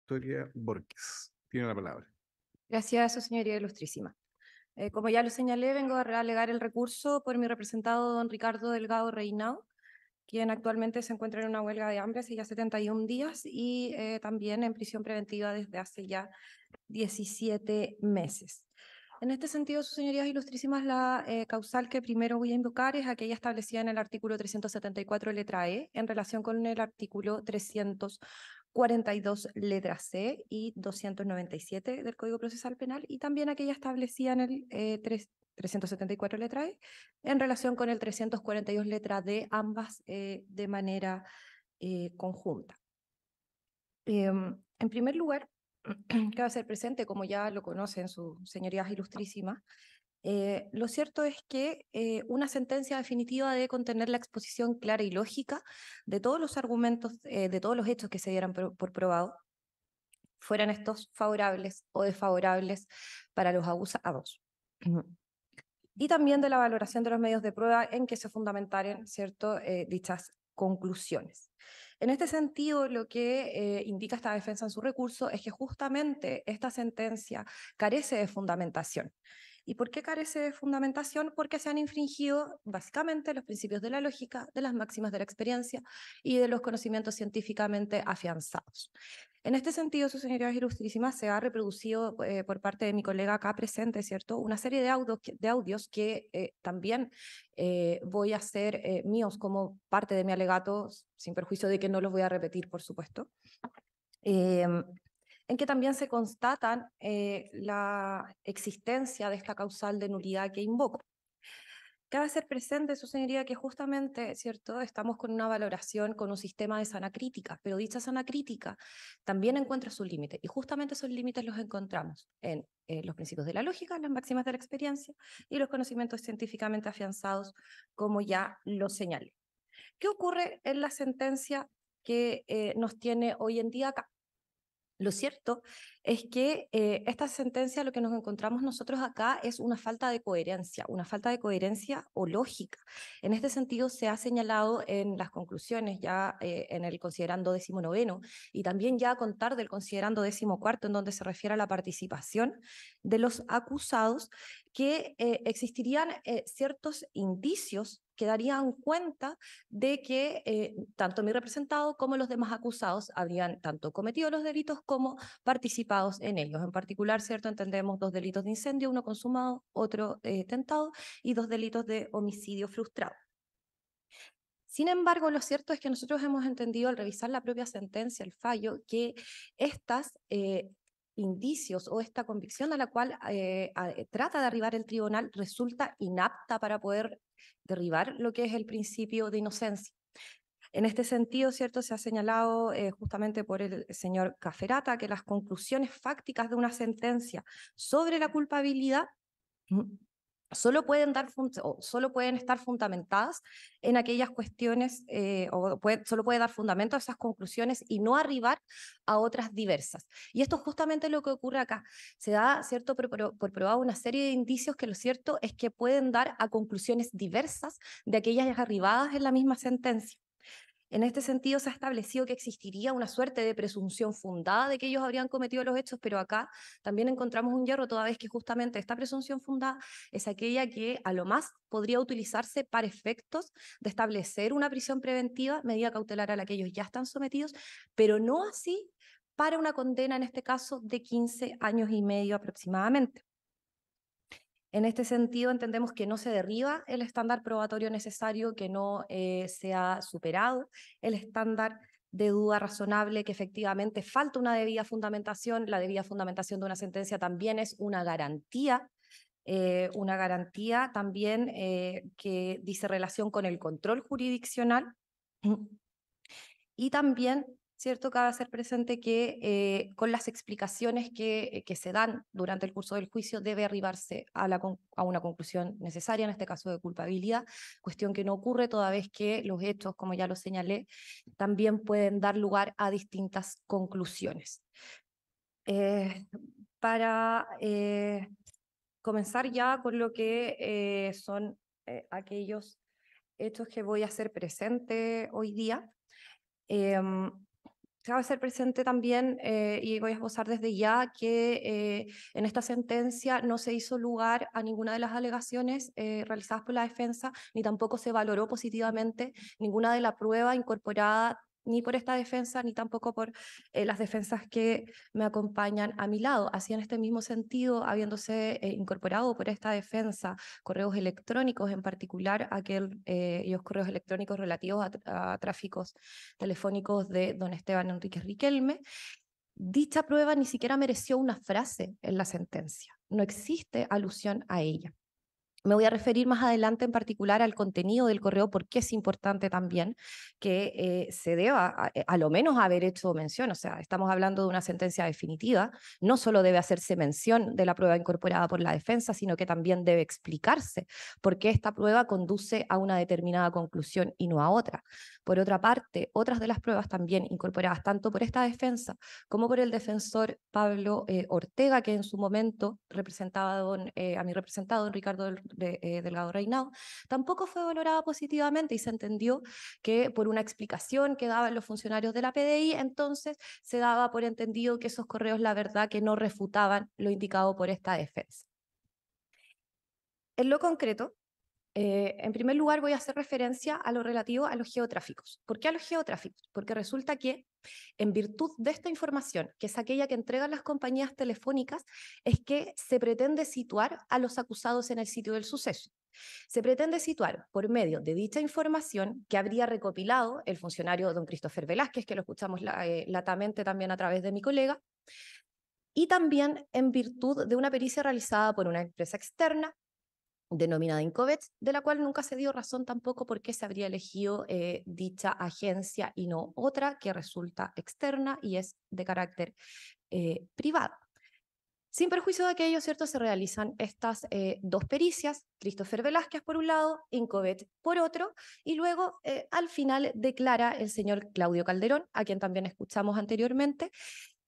Victoria Borges. Tiene la palabra. Gracias a su señoría ilustrísima. Como ya lo señalé, vengo a alegar el recurso por mi representado, don Ricardo Delgado Reinao, quien actualmente se encuentra en una huelga de hambre hace ya 71 días y también en prisión preventiva desde hace ya 17 meses. En este sentido, sus señorías ilustrísimas, la causal que primero voy a invocar es aquella establecida en el artículo 374, letra E, en relación con el artículo 342, letra C, y 297 del Código Procesal Penal, y también aquella establecida en el 374, letra E, en relación con el 342, letra D, ambas de manera conjunta. En primer lugar, que va a ser presente, como ya lo conocen sus señorías ilustrísimas, lo cierto es que una sentencia definitiva debe contener la exposición clara y lógica de todos los argumentos, de todos los hechos que se dieran por probado, fueran estos favorables o desfavorables para los abusados. Y también de la valoración de los medios de prueba en que se fundamentaren, ¿cierto?, dichas conclusiones. En este sentido, lo que indica esta defensa en su recurso es que justamente esta sentencia carece de fundamentación. ¿Y por qué carece de fundamentación? Porque se han infringido básicamente los principios de la lógica, de las máximas de la experiencia y de los conocimientos científicamente afianzados. En este sentido, sus señorías ilustrísimas, se ha reproducido por parte de mi colega acá presente, ¿cierto?, una serie de audios que también voy a hacer míos como parte de mi alegato, sin perjuicio de que no los voy a repetir, por supuesto, en que también se constatan la existencia de esta causal de nulidad que invoco. Cabe hacer presente, su señoría, que justamente, ¿cierto?, estamos con una valoración, con un sistema de sana crítica, pero dicha sana crítica también encuentra sus límites, y justamente esos límites los encontramos en los principios de la lógica, las máximas de la experiencia y los conocimientos científicamente afianzados, como ya lo señalé. ¿Qué ocurre en la sentencia que nos tiene hoy en día acá? Lo cierto es que esta sentencia, lo que nos encontramos nosotros acá es una falta de coherencia o lógica. En este sentido, se ha señalado en las conclusiones, ya en el considerando 19º, y también ya a contar del considerando 14º, en donde se refiere a la participación de los acusados, que existirían ciertos indicios que darían cuenta de que tanto mi representado como los demás acusados habrían tanto cometido los delitos como participados en ellos. En particular, ¿cierto?, entendemos 2 delitos de incendio, uno consumado, otro tentado, y 2 delitos de homicidio frustrado. Sin embargo, lo cierto es que nosotros hemos entendido al revisar la propia sentencia, el fallo, que estas indicios o esta convicción a la cual trata de arribar el tribunal resulta inapta para poder derribar lo que es el principio de inocencia. En este sentido, ¿cierto?, se ha señalado justamente por el señor Caferata que las conclusiones fácticas de una sentencia sobre la culpabilidad solo pueden estar fundamentadas en aquellas cuestiones, solo puede dar fundamento a esas conclusiones y no arribar a otras diversas. Y esto es justamente lo que ocurre acá. Se da, ¿cierto?, por probado una serie de indicios que lo cierto es que pueden dar a conclusiones diversas de aquellas arribadas en la misma sentencia. En este sentido, se ha establecido que existiría una suerte de presunción fundada de que ellos habrían cometido los hechos, pero acá también encontramos un hierro, toda vez que justamente esta presunción fundada es aquella que a lo más podría utilizarse para efectos de establecer una prisión preventiva, medida cautelar a la que ellos ya están sometidos, pero no así para una condena, en este caso, de 15 años y medio aproximadamente. En este sentido, entendemos que no se derriba el estándar probatorio necesario, que no se ha superado el estándar de duda razonable, que efectivamente falta una debida fundamentación. La debida fundamentación de una sentencia también es una garantía también que dice relación con el control jurisdiccional. Y también, ¿cierto?, cabe hacer presente que con las explicaciones que se dan durante el curso del juicio debe arribarse a una conclusión necesaria, en este caso de culpabilidad, cuestión que no ocurre toda vez que los hechos, como ya lo señalé, también pueden dar lugar a distintas conclusiones. Para comenzar ya con lo que son aquellos hechos que voy a hacer presente hoy día, Cabe hacer presente también, y voy a esbozar desde ya, que en esta sentencia no se hizo lugar a ninguna de las alegaciones realizadas por la defensa, ni tampoco se valoró positivamente ninguna de la prueba incorporada ni por esta defensa, ni tampoco por las defensas que me acompañan a mi lado. Así, en este mismo sentido, habiéndose incorporado por esta defensa correos electrónicos, en particular aquellos correos electrónicos relativos a tráficos telefónicos de don Esteban Enríquez Riquelme, dicha prueba ni siquiera mereció una frase en la sentencia. No existe alusión a ella. Me voy a referir más adelante en particular al contenido del correo, porque es importante también que se deba a lo menos haber hecho mención. O sea, estamos hablando de una sentencia definitiva. No solo debe hacerse mención de la prueba incorporada por la defensa, sino que también debe explicarse por qué esta prueba conduce a una determinada conclusión y no a otra. Por otra parte, otras de las pruebas también incorporadas tanto por esta defensa como por el defensor Pablo Ortega, que en su momento representaba a mi representado, don Ricardo Delgado Reinao, tampoco fue valorada positivamente, y se entendió que por una explicación que daban los funcionarios de la PDI, entonces se daba por entendido que esos correos, la verdad, que no refutaban lo indicado por esta defensa. En lo concreto, en primer lugar, voy a hacer referencia a lo relativo a los geotráficos. ¿Por qué a los geotráficos? Porque resulta que, en virtud de esta información, que es aquella que entregan las compañías telefónicas, es que se pretende situar a los acusados en el sitio del suceso. Se pretende situar por medio de dicha información que habría recopilado el funcionario don Christopher Velázquez, que lo escuchamos latamente también a través de mi colega, y también en virtud de una pericia realizada por una empresa externa denominada Incovets, de la cual nunca se dio razón tampoco por qué se habría elegido dicha agencia y no otra, que resulta externa y es de carácter privado. Sin perjuicio de aquello, ¿cierto?, se realizan estas dos pericias, Christopher Velázquez por un lado, Incovets por otro, y luego al final declara el señor Claudio Calderón, a quien también escuchamos anteriormente,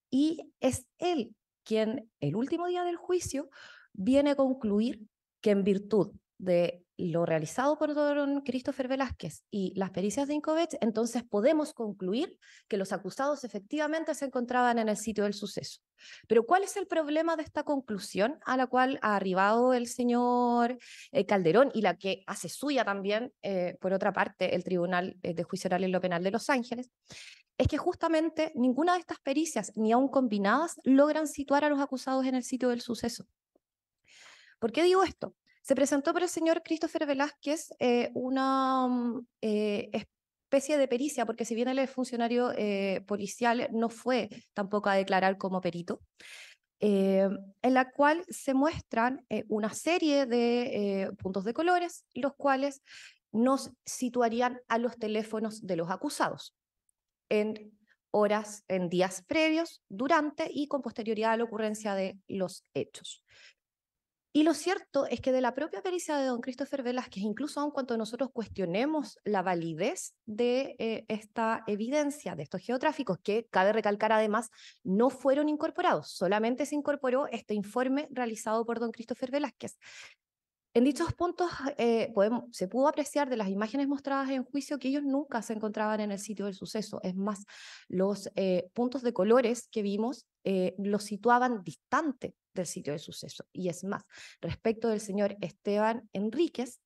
y es él quien, el último día del juicio, viene a concluir que, en virtud de lo realizado por don Christopher Velázquez y las pericias de Incovets, entonces podemos concluir que los acusados efectivamente se encontraban en el sitio del suceso. Pero ¿cuál es el problema de esta conclusión a la cual ha arribado el señor Calderón, y la que hace suya también, por otra parte, el Tribunal de Juicio Oral en lo Penal de Los Ángeles? Es que justamente ninguna de estas pericias, ni aun combinadas, logran situar a los acusados en el sitio del suceso. ¿Por qué digo esto? Se presentó por el señor Christopher Velázquez una especie de pericia, porque si bien él es funcionario policial, no fue tampoco a declarar como perito, en la cual se muestran una serie de puntos de colores, los cuales nos situarían a los teléfonos de los acusados en horas, en días previos, durante y con posterioridad a la ocurrencia de los hechos. Y lo cierto es que de la propia pericia de don Christopher Velázquez, incluso aun cuando nosotros cuestionemos la validez de esta evidencia, de estos geotráficos, que cabe recalcar además, no fueron incorporados, solamente se incorporó este informe realizado por don Christopher Velázquez. En dichos puntos se pudo apreciar de las imágenes mostradas en juicio que ellos nunca se encontraban en el sitio del suceso. Es más, los puntos de colores que vimos los situaban distante del sitio del suceso. Y es más, respecto del señor Esteban Enríquez,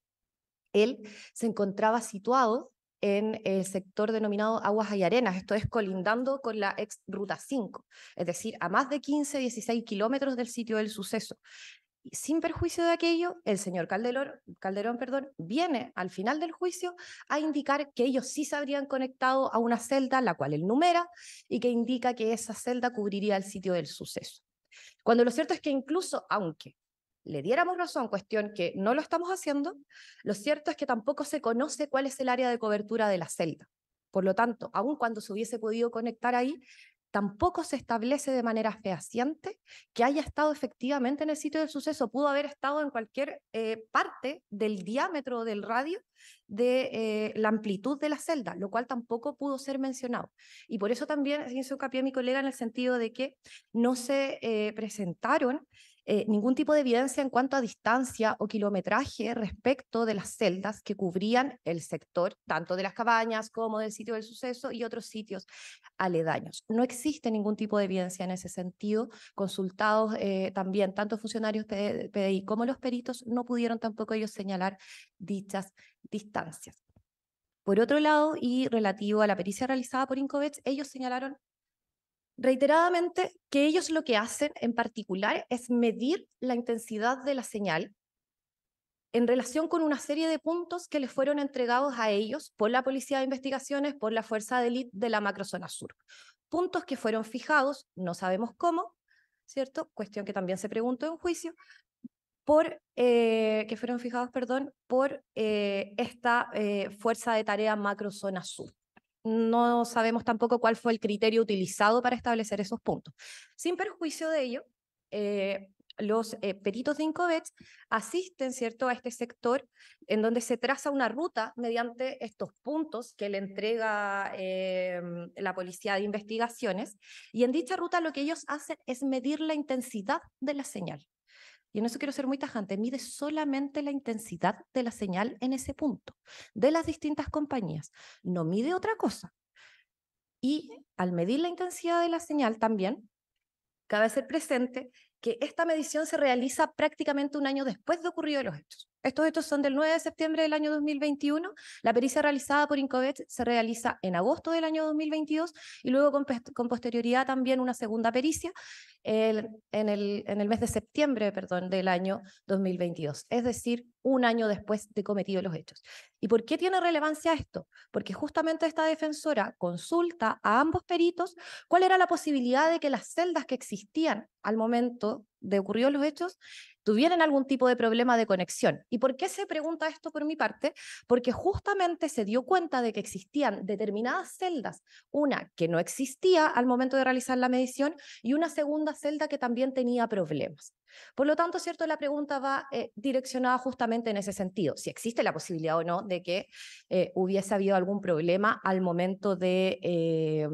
él se encontraba situado en el sector denominado Aguas y Arenas, esto es colindando con la ex Ruta 5, es decir, a más de 15, 16 kilómetros del sitio del suceso. Sin perjuicio de aquello, el señor Calderón, viene al final del juicio a indicar que ellos sí se habrían conectado a una celda, la cual él numera, y que indica que esa celda cubriría el sitio del suceso. Cuando lo cierto es que, incluso aunque le diéramos razón, cuestión que no lo estamos haciendo, lo cierto es que tampoco se conoce cuál es el área de cobertura de la celda. Por lo tanto, aun cuando se hubiese podido conectar ahí, tampoco se establece de manera fehaciente que haya estado efectivamente en el sitio del suceso. Pudo haber estado en cualquier parte del diámetro o del radio de la amplitud de la celda, lo cual tampoco pudo ser mencionado. Y por eso también hizo hincapié mi colega en el sentido de que no se presentaron ningún tipo de evidencia en cuanto a distancia o kilometraje respecto de las celdas que cubrían el sector, tanto de las cabañas como del sitio del suceso y otros sitios aledaños. No existe ningún tipo de evidencia en ese sentido. Consultados también, tanto funcionarios PDI como los peritos, no pudieron tampoco ellos señalar dichas distancias. Por otro lado, y relativo a la pericia realizada por Incovet, ellos señalaron reiteradamente que ellos lo que hacen en particular es medir la intensidad de la señal en relación con una serie de puntos que les fueron entregados a ellos por la Policía de Investigaciones, por la Fuerza de Élite de la Macrozona Sur. Puntos que fueron fijados, no sabemos cómo, ¿cierto? Cuestión que también se preguntó en juicio, que fueron fijados, perdón, por esta Fuerza de Tarea Macrozona Sur. No sabemos tampoco cuál fue el criterio utilizado para establecer esos puntos. Sin perjuicio de ello, los peritos de Incovet asisten, ¿cierto?, a este sector en donde se traza una ruta mediante estos puntos que le entrega la Policía de Investigaciones, y en dicha ruta lo que ellos hacen es medir la intensidad de la señal. Y en eso quiero ser muy tajante, mide solamente la intensidad de la señal en ese punto, de las distintas compañías, no mide otra cosa. Y al medir la intensidad de la señal también, cabe hacer presente que esta medición se realiza prácticamente un año después de ocurridos los hechos. Estos hechos son del 9 de septiembre del año 2021, la pericia realizada por Incovet se realiza en agosto del año 2022 y luego con posterioridad también una segunda pericia en el mes de septiembre, perdón, del año 2022, es decir, un año después de cometidos los hechos. ¿Y por qué tiene relevancia esto? Porque justamente esta defensora consulta a ambos peritos cuál era la posibilidad de que las celdas que existían al momento de ocurridos los hechos tuvieran algún tipo de problema de conexión. ¿Y por qué se pregunta esto por mi parte? Porque justamente se dio cuenta de que existían determinadas celdas, una que no existía al momento de realizar la medición y una segunda celda que también tenía problemas. Por lo tanto, ¿cierto?, la pregunta va direccionada justamente en ese sentido, si existe la posibilidad o no de que hubiese habido algún problema al momento de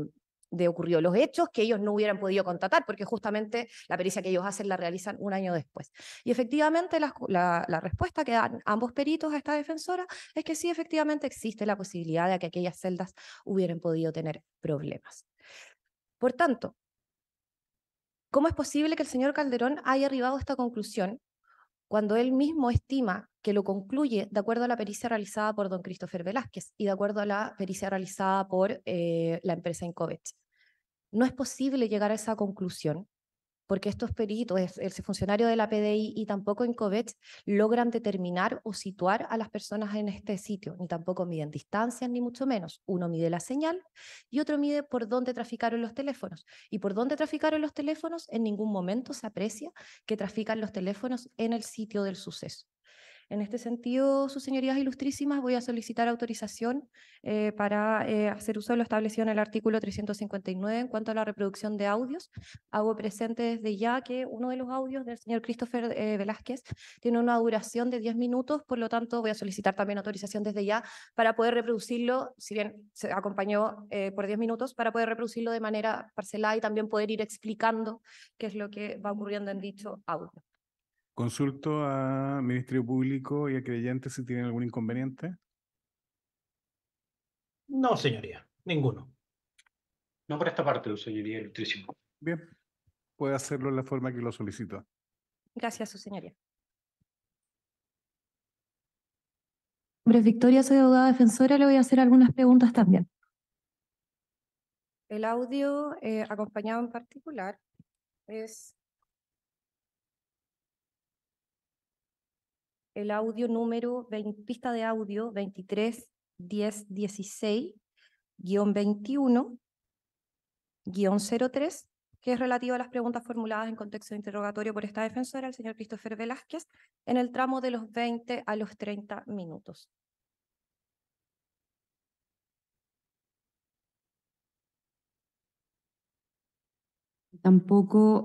ocurrió los hechos, que ellos no hubieran podido constatar, porque justamente la pericia que ellos hacen la realizan un año después. Y efectivamente la respuesta que dan ambos peritos a esta defensora es que sí, efectivamente existe la posibilidad de que aquellas celdas hubieran podido tener problemas. Por tanto, ¿cómo es posible que el señor Calderón haya arribado a esta conclusión cuando él mismo estima que lo concluye de acuerdo a la pericia realizada por don Christopher Velázquez y de acuerdo a la pericia realizada por la empresa Incovet? No es posible llegar a esa conclusión porque estos peritos, ese funcionario de la PDI y tampoco Incovet logran determinar o situar a las personas en este sitio, ni tampoco miden distancias, ni mucho menos. Uno mide la señal y otro mide por dónde traficaron los teléfonos. Y por dónde traficaron los teléfonos, en ningún momento se aprecia que trafican los teléfonos en el sitio del suceso. En este sentido, sus señorías ilustrísimas, voy a solicitar autorización para hacer uso de lo establecido en el artículo 359 en cuanto a la reproducción de audios. Hago presente desde ya que uno de los audios del señor Christopher Velázquez tiene una duración de 10 minutos, por lo tanto voy a solicitar también autorización desde ya para poder reproducirlo, si bien se acompañó por 10 minutos, para poder reproducirlo de manera parcelada y también poder ir explicando qué es lo que va ocurriendo en dicho audio. Consulto a Ministerio Público y a creyentes si tienen algún inconveniente. No, señoría, ninguno. No por esta parte, señoría ilustrísimo. Bien, puede hacerlo en la forma que lo solicitó. Gracias, su señoría. Victoria, soy abogada defensora, le voy a hacer algunas preguntas también. El audio acompañado en particular es el audio número, pista de audio 231016-21-03, que es relativo a las preguntas formuladas en contexto de interrogatorio por esta defensora, el señor Christopher Velázquez, en el tramo de los 20 a los 30 minutos. Tampoco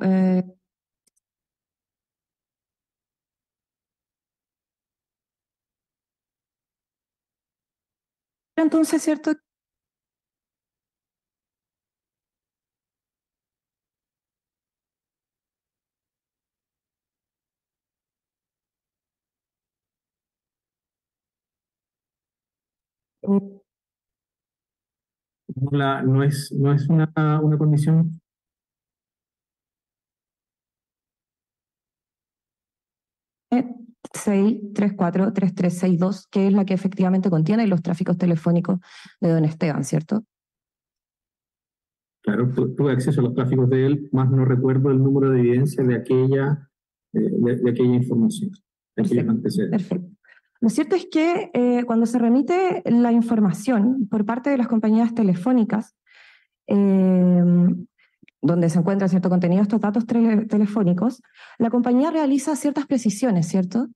entonces, ¿cierto? No es una condición. 6343362, que es la que efectivamente contiene los tráficos telefónicos de don Esteban, ¿cierto? Claro, tuve acceso a los tráficos de él, más no recuerdo el número de evidencia de aquella información, de aquellos antecedentes. Perfecto. Lo cierto es que cuando se remite la información por parte de las compañías telefónicas, donde se encuentra cierto contenido de estos datos telefónicos, la compañía realiza ciertas precisiones, ¿cierto?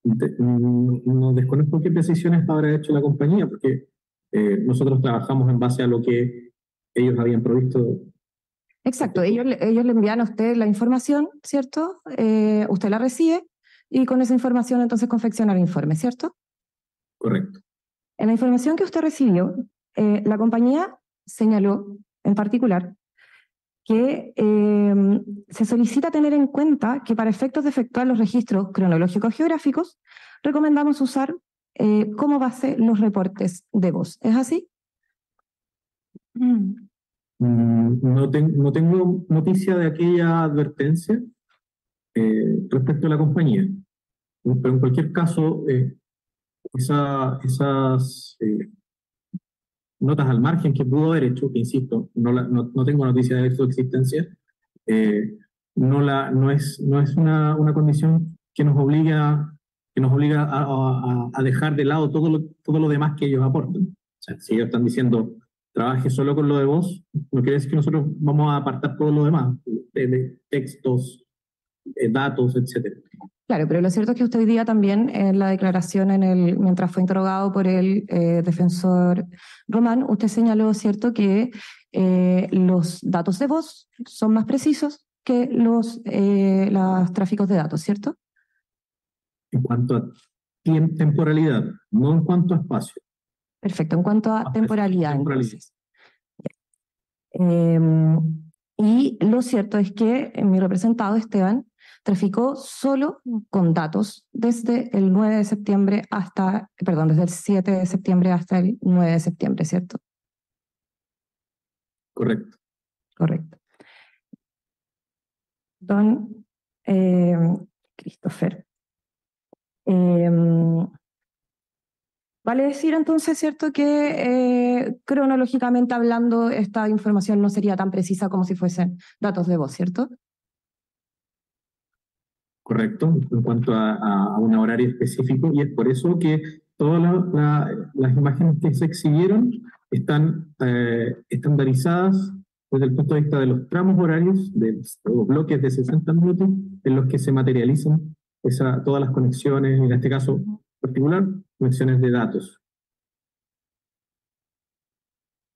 No desconozco qué precisiones habrá hecho la compañía, porque nosotros trabajamos en base a lo que ellos habían provisto. Exacto, ellos le envían a usted la información, ¿cierto? Usted la recibe y con esa información entonces confecciona el informe, ¿cierto? Correcto. En la información que usted recibió, la compañía señaló en particular que se solicita tener en cuenta que para efectos de efectuar los registros cronológicos geográficos, recomendamos usar como base los reportes de voz. ¿Es así? No tengo noticia de aquella advertencia respecto a la compañía, pero en cualquier caso, esas notas al margen que pudo haber hecho, que insisto, no tengo noticia de su existencia, no es una condición que nos obliga a dejar de lado todo lo demás que ellos aportan. O sea, si ellos están diciendo trabaje solo con lo de voz, no quiere decir que nosotros vamos a apartar todo lo demás, de textos, datos, etcétera. Claro, pero lo cierto es que usted hoy día también en la declaración, mientras fue interrogado por el defensor Román, usted señaló, ¿cierto?, que los datos de voz son más precisos que los tráficos de datos, ¿cierto? En cuanto a temporalidad, no en cuanto a espacio. Perfecto, en cuanto a temporalidad, entonces. Y lo cierto es que mi representado, Esteban, traficó solo con datos desde el 9 de septiembre hasta, perdón, desde el 7 de septiembre hasta el 9 de septiembre, ¿cierto? Correcto. Correcto. Don Christopher. Vale decir entonces, ¿cierto?, que cronológicamente hablando esta información no sería tan precisa como si fuesen datos de voz, ¿cierto? Correcto, en cuanto a un horario específico, y es por eso que todas las imágenes que se exhibieron están estandarizadas desde el punto de vista de los tramos horarios, de los bloques de 60 minutos, en los que se materializan todas las conexiones, en este caso particular, conexiones de datos.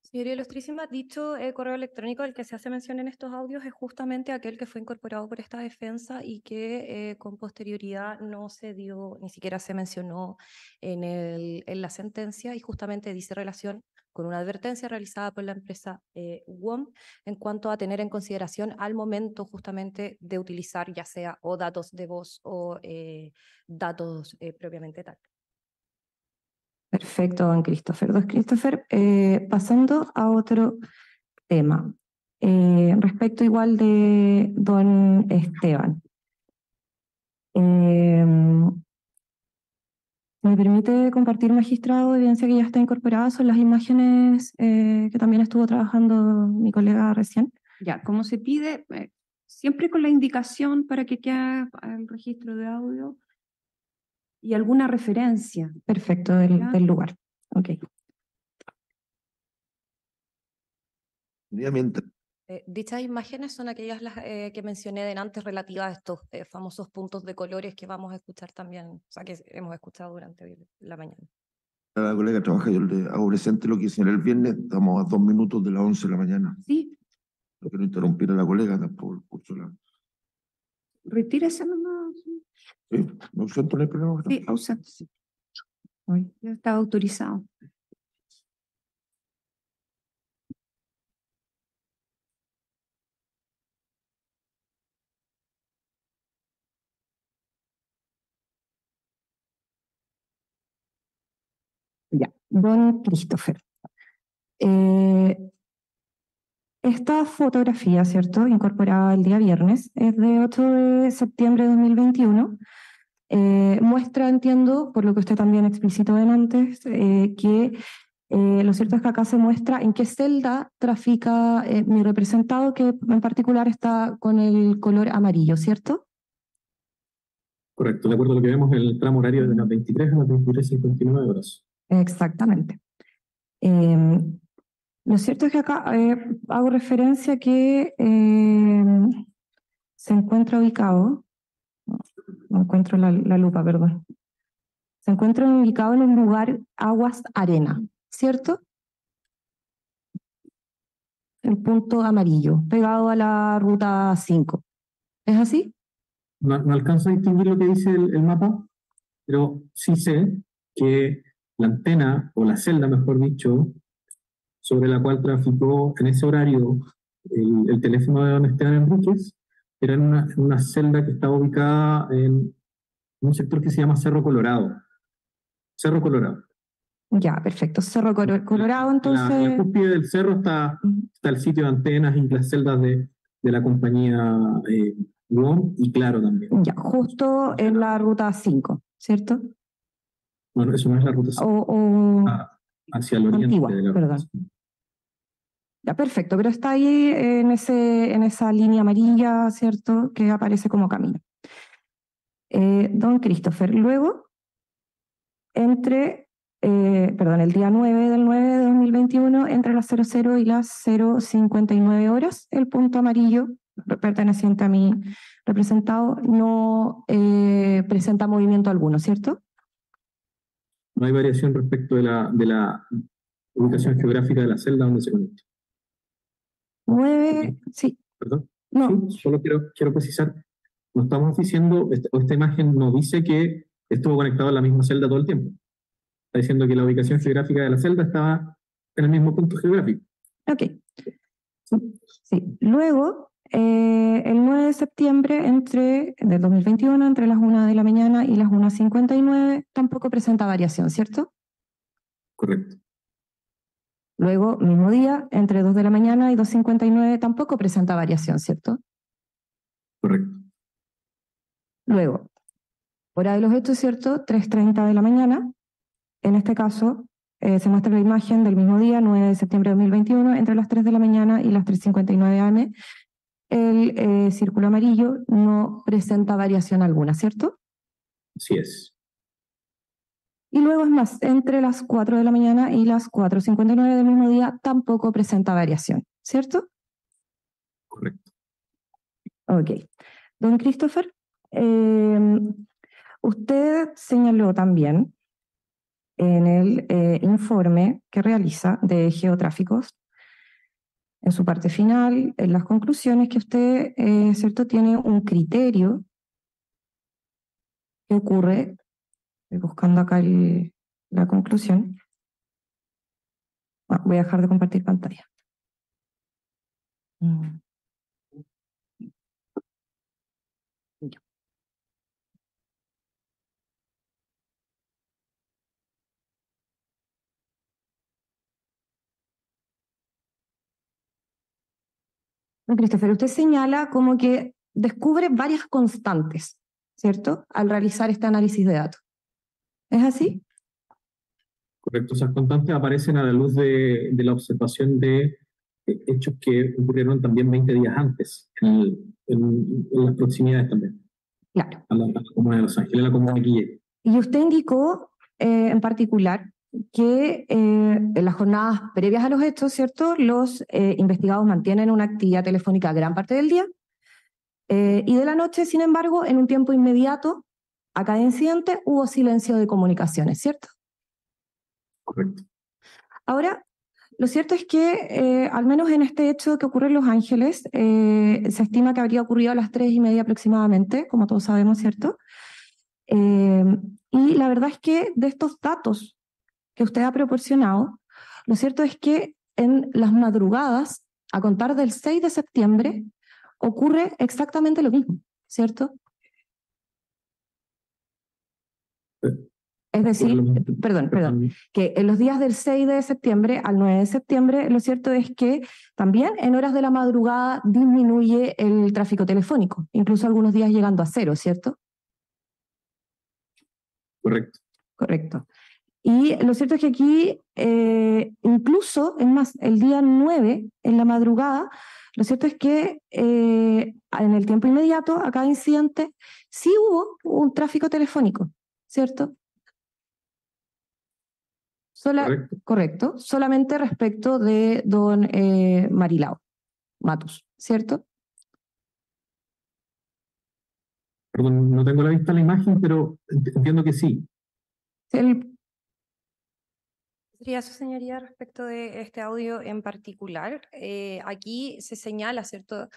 Señoría Ilustrísima, dicho correo electrónico del que se hace mención en estos audios es justamente aquel que fue incorporado por esta defensa y que con posterioridad no se dio, ni siquiera se mencionó en la sentencia, y justamente dice relación con una advertencia realizada por la empresa WOM en cuanto a tener en consideración al momento justamente de utilizar ya sea o datos de voz o datos propiamente tal. Perfecto, don Christopher. Don Christopher, pasando a otro tema. Respecto igual de don Esteban. ¿Me permite compartir, magistrado, evidencia que ya está incorporada? Son las imágenes que también estuvo trabajando mi colega recién. Ya, como se pide, siempre con la indicación para que quede el registro de audio y alguna referencia. Perfecto, del lugar. Ok. Dichas imágenes son aquellas que mencioné delante relativas a estos famosos puntos de colores que vamos a escuchar también, o sea, que hemos escuchado durante la mañana. La colega trabaja, yo le hago presente lo que hice el viernes, estamos a 2 minutos de las 11 de la mañana. Sí, No quiero interrumpir a la colega tampoco. retírese nomás. Sí, me ausento, no hay problema. Sí, ausente. Sí. Ya estaba autorizado. don Christopher. Esta fotografía, ¿cierto?, incorporada el día viernes, es de 8 de septiembre de 2021. Muestra, entiendo, por lo que usted también explicitó antes, que lo cierto es que acá se muestra en qué celda trafica mi representado, que en particular está con el color amarillo, ¿cierto? Correcto, de acuerdo a lo que vemos en el tramo horario de las 23 a las 23:59 horas. Exactamente. Lo cierto es que acá hago referencia a que se encuentra ubicado, no encuentro la lupa, perdón. Se encuentra ubicado en un lugar Aguas Arena, ¿cierto? El punto amarillo, pegado a la ruta 5. ¿Es así? No alcanzo a distinguir lo que dice el mapa, pero sí sé que la antena, o la celda, mejor dicho, sobre la cual traficó en ese horario el teléfono de don Esteban Enríquez, era en una celda que estaba ubicada en un sector que se llama Cerro Colorado. Cerro Colorado. Ya, perfecto. Cerro Colorado, En entonces. la cúspide del cerro está el sitio de antenas y las celdas de la compañía WOM y Claro también. Ya, justo en la ruta 5, ¿cierto? Bueno, eso no es la ruta 5. Hacia el oriente Antigua, de la perdón. ruta 5. Ya, perfecto, pero está ahí en esa línea amarilla, ¿cierto?, que aparece como camino. Don Christopher, luego, el día 9 del 9 de 2021, entre las 00 y las 0:59 horas, el punto amarillo perteneciente a mi representado no presenta movimiento alguno, ¿cierto? No hay variación respecto de la ubicación geográfica de la celda donde se conecta. 9, sí. ¿Perdón? No. Sí, solo quiero precisar, no estamos diciendo, esta imagen no dice que estuvo conectado a la misma celda todo el tiempo. Está diciendo que la ubicación geográfica de la celda estaba en el mismo punto geográfico. Ok. Sí. Luego, el 9 de septiembre del 2021, entre las 1 de la mañana y las 1:59, tampoco presenta variación, ¿cierto? Correcto. Luego, mismo día, entre 2 de la mañana y 2:59, tampoco presenta variación, ¿cierto? Correcto. Luego, hora de los hechos, ¿cierto? 3:30 de la mañana. En este caso, se muestra la imagen del mismo día, 9 de septiembre de 2021, entre las 3 de la mañana y las 3:59 am. El círculo amarillo no presenta variación alguna, ¿cierto? Así es. Y luego es más, entre las 4 de la mañana y las 4:59 del mismo día tampoco presenta variación, ¿cierto? Correcto. Ok. Don Christopher, usted señaló también en el informe que realiza de geotráficos, en su parte final, en las conclusiones, que usted, ¿cierto?, tiene un criterio que ocurre, estoy buscando acá la conclusión. Voy a dejar de compartir pantalla. Ya. Don Christopher, usted señala como que descubre varias constantes, ¿cierto?, al realizar este análisis de datos. ¿Es así? Correcto. Esas constantes aparecen a la luz de la observación de hechos que ocurrieron también 20 días antes, en las proximidades también. Claro. A la comuna de Los Ángeles, a la comuna de Guille. Y usted indicó en particular que en las jornadas previas a los hechos, ¿cierto?, los investigados mantienen una actividad telefónica gran parte del día, y de la noche, sin embargo, en un tiempo inmediato a cada incidente hubo silencio de comunicaciones, ¿cierto? Correcto. Ahora, lo cierto es que, al menos en este hecho que ocurre en Los Ángeles, se estima que habría ocurrido a las 3:30 aproximadamente, como todos sabemos, ¿cierto? Y la verdad es que de estos datos que usted ha proporcionado, lo cierto es que en las madrugadas, a contar del 6 de septiembre, ocurre exactamente lo mismo, ¿cierto? Es decir, perdón, que en los días del 6 de septiembre al 9 de septiembre, lo cierto es que también en horas de la madrugada disminuye el tráfico telefónico, incluso algunos días llegando a 0, ¿cierto? Correcto. Correcto. Y lo cierto es que aquí, incluso, es más, el día 9, en la madrugada, lo cierto es que en el tiempo inmediato a cada incidente sí hubo un tráfico telefónico, ¿cierto? Correcto. Solamente respecto de don Marilao Matus, ¿cierto? Perdón, no tengo a la vista la imagen, pero entiendo que sí. Sería su señoría respecto de este audio en particular. Aquí se señala, ¿cierto?,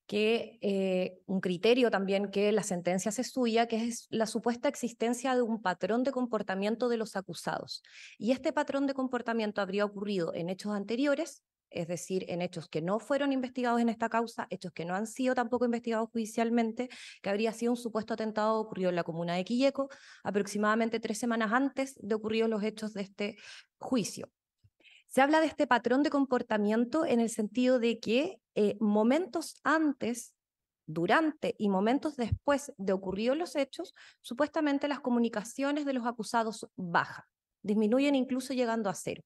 que un criterio también que la sentencia se estudia, que es la supuesta existencia de un patrón de comportamiento de los acusados. Y este patrón de comportamiento habría ocurrido en hechos anteriores, es decir, en hechos que no fueron investigados en esta causa, hechos que no han sido tampoco investigados judicialmente, que habría sido un supuesto atentado ocurrido en la comuna de Quilleco, aproximadamente 3 semanas antes de ocurridos los hechos de este juicio. Se habla de este patrón de comportamiento en el sentido de que momentos antes, durante y momentos después de ocurridos los hechos, supuestamente las comunicaciones de los acusados bajan, disminuyen incluso llegando a 0.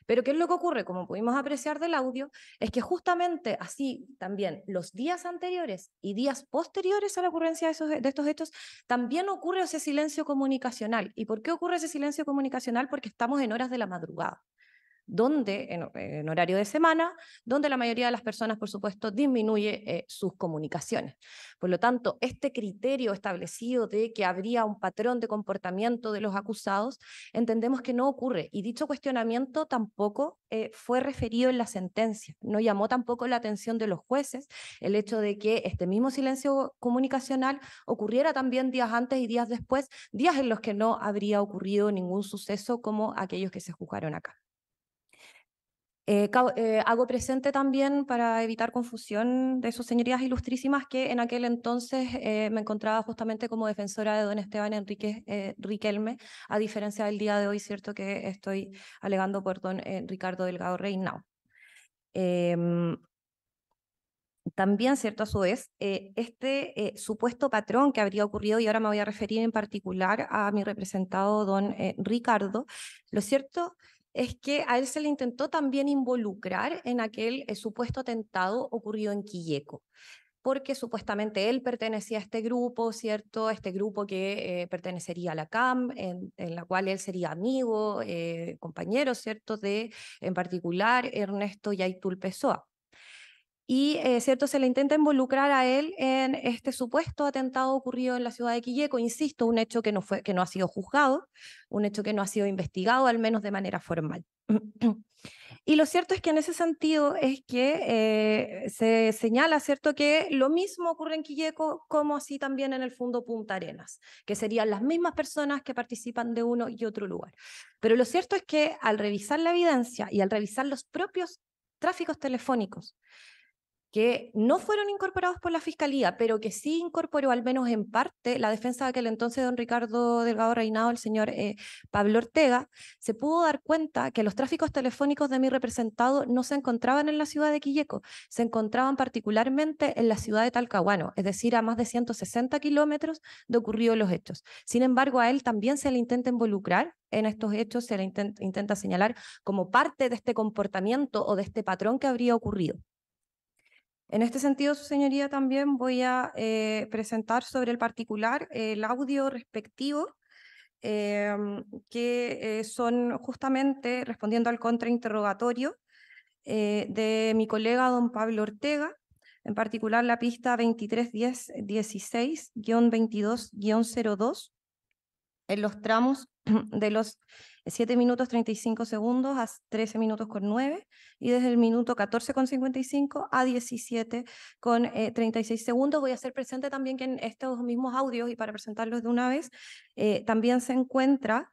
Pero ¿qué es lo que ocurre? Como pudimos apreciar del audio, es que justamente así también los días anteriores y días posteriores a la ocurrencia de estos hechos, también ocurre ese silencio comunicacional. ¿Y por qué ocurre ese silencio comunicacional? Porque estamos en horas de la madrugada, donde en horario de semana, donde la mayoría de las personas, por supuesto, disminuye sus comunicaciones. Por lo tanto, este criterio establecido de que habría un patrón de comportamiento de los acusados, entendemos que no ocurre, y dicho cuestionamiento tampoco fue referido en la sentencia, no llamó tampoco la atención de los jueces el hecho de que este mismo silencio comunicacional ocurriera también días antes y días después, días en los que no habría ocurrido ningún suceso como aquellos que se juzgaron acá. Hago presente también, para evitar confusión de sus señorías ilustrísimas, que en aquel entonces me encontraba justamente como defensora de don Esteban Enrique Riquelme, a diferencia del día de hoy, cierto, que estoy alegando por don Ricardo Delgado Reynao. También, cierto, a su vez, este supuesto patrón que habría ocurrido, y ahora me voy a referir en particular a mi representado don Ricardo, lo cierto es que a él se le intentó también involucrar en aquel supuesto atentado ocurrido en Quilleco, porque supuestamente él pertenecía a este grupo, ¿cierto? Este grupo que pertenecería a la CAM, en la cual él sería amigo, compañero, ¿cierto?, de, en particular, Ernesto Yaitul Pessoa. Y, ¿cierto?, se le intenta involucrar a él en este supuesto atentado ocurrido en la ciudad de Quilleco, insisto, un hecho que no ha sido juzgado, un hecho que no ha sido investigado, al menos de manera formal. Y lo cierto es que en ese sentido es que se señala, ¿cierto?, que lo mismo ocurre en Quilleco como así también en el Fundo Punta Arenas, que serían las mismas personas que participan de uno y otro lugar. Pero lo cierto es que al revisar la evidencia y al revisar los propios tráficos telefónicos, que no fueron incorporados por la Fiscalía, pero que sí incorporó al menos en parte la defensa de aquel entonces don Ricardo Delgado Reynao, el señor Pablo Ortega, se pudo dar cuenta que los tráficos telefónicos de mi representado no se encontraban en la ciudad de Quilleco, se encontraban particularmente en la ciudad de Talcahuano, es decir, a más de 160 kilómetros de ocurridos los hechos. Sin embargo, a él también se le intenta involucrar en estos hechos, se le intenta señalar como parte de este comportamiento o de este patrón que habría ocurrido. En este sentido, su señoría, también voy a presentar sobre el particular el audio respectivo, que son justamente respondiendo al contrainterrogatorio de mi colega don Pablo Ortega, en particular la pista 231016-22-02, en los tramos de los 7 minutos 35 segundos a 13 minutos con 9, y desde el minuto 14,55 a 17 con 36 segundos. Voy a hacer presente también que en estos mismos audios, y para presentarlos de una vez, también se encuentra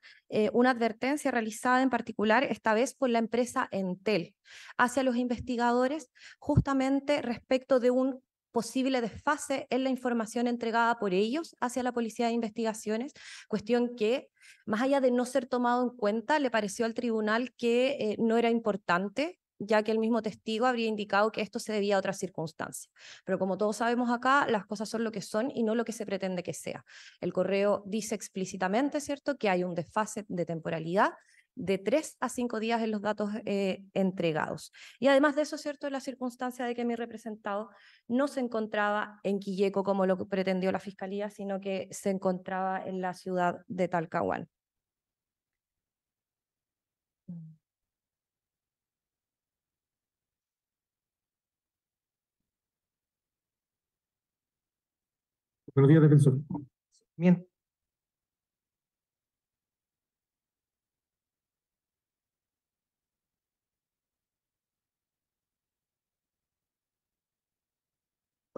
una advertencia realizada en particular, esta vez por la empresa Entel, hacia los investigadores, justamente respecto de un posible desfase en la información entregada por ellos hacia la Policía de Investigaciones, cuestión que, más allá de no ser tomado en cuenta, le pareció al tribunal que no era importante, ya que el mismo testigo habría indicado que esto se debía a otras circunstancias. Pero como todos sabemos acá, las cosas son lo que son y no lo que se pretende que sea. El correo dice explícitamente, ¿cierto?, que hay un desfase de temporalidad de 3 a 5 días en los datos entregados. Y además de eso, ¿cierto?, la circunstancia de que mi representado no se encontraba en Quilleco como lo pretendió la Fiscalía, sino que se encontraba en la ciudad de Talcahuán. Buenos días, defensor. Bien.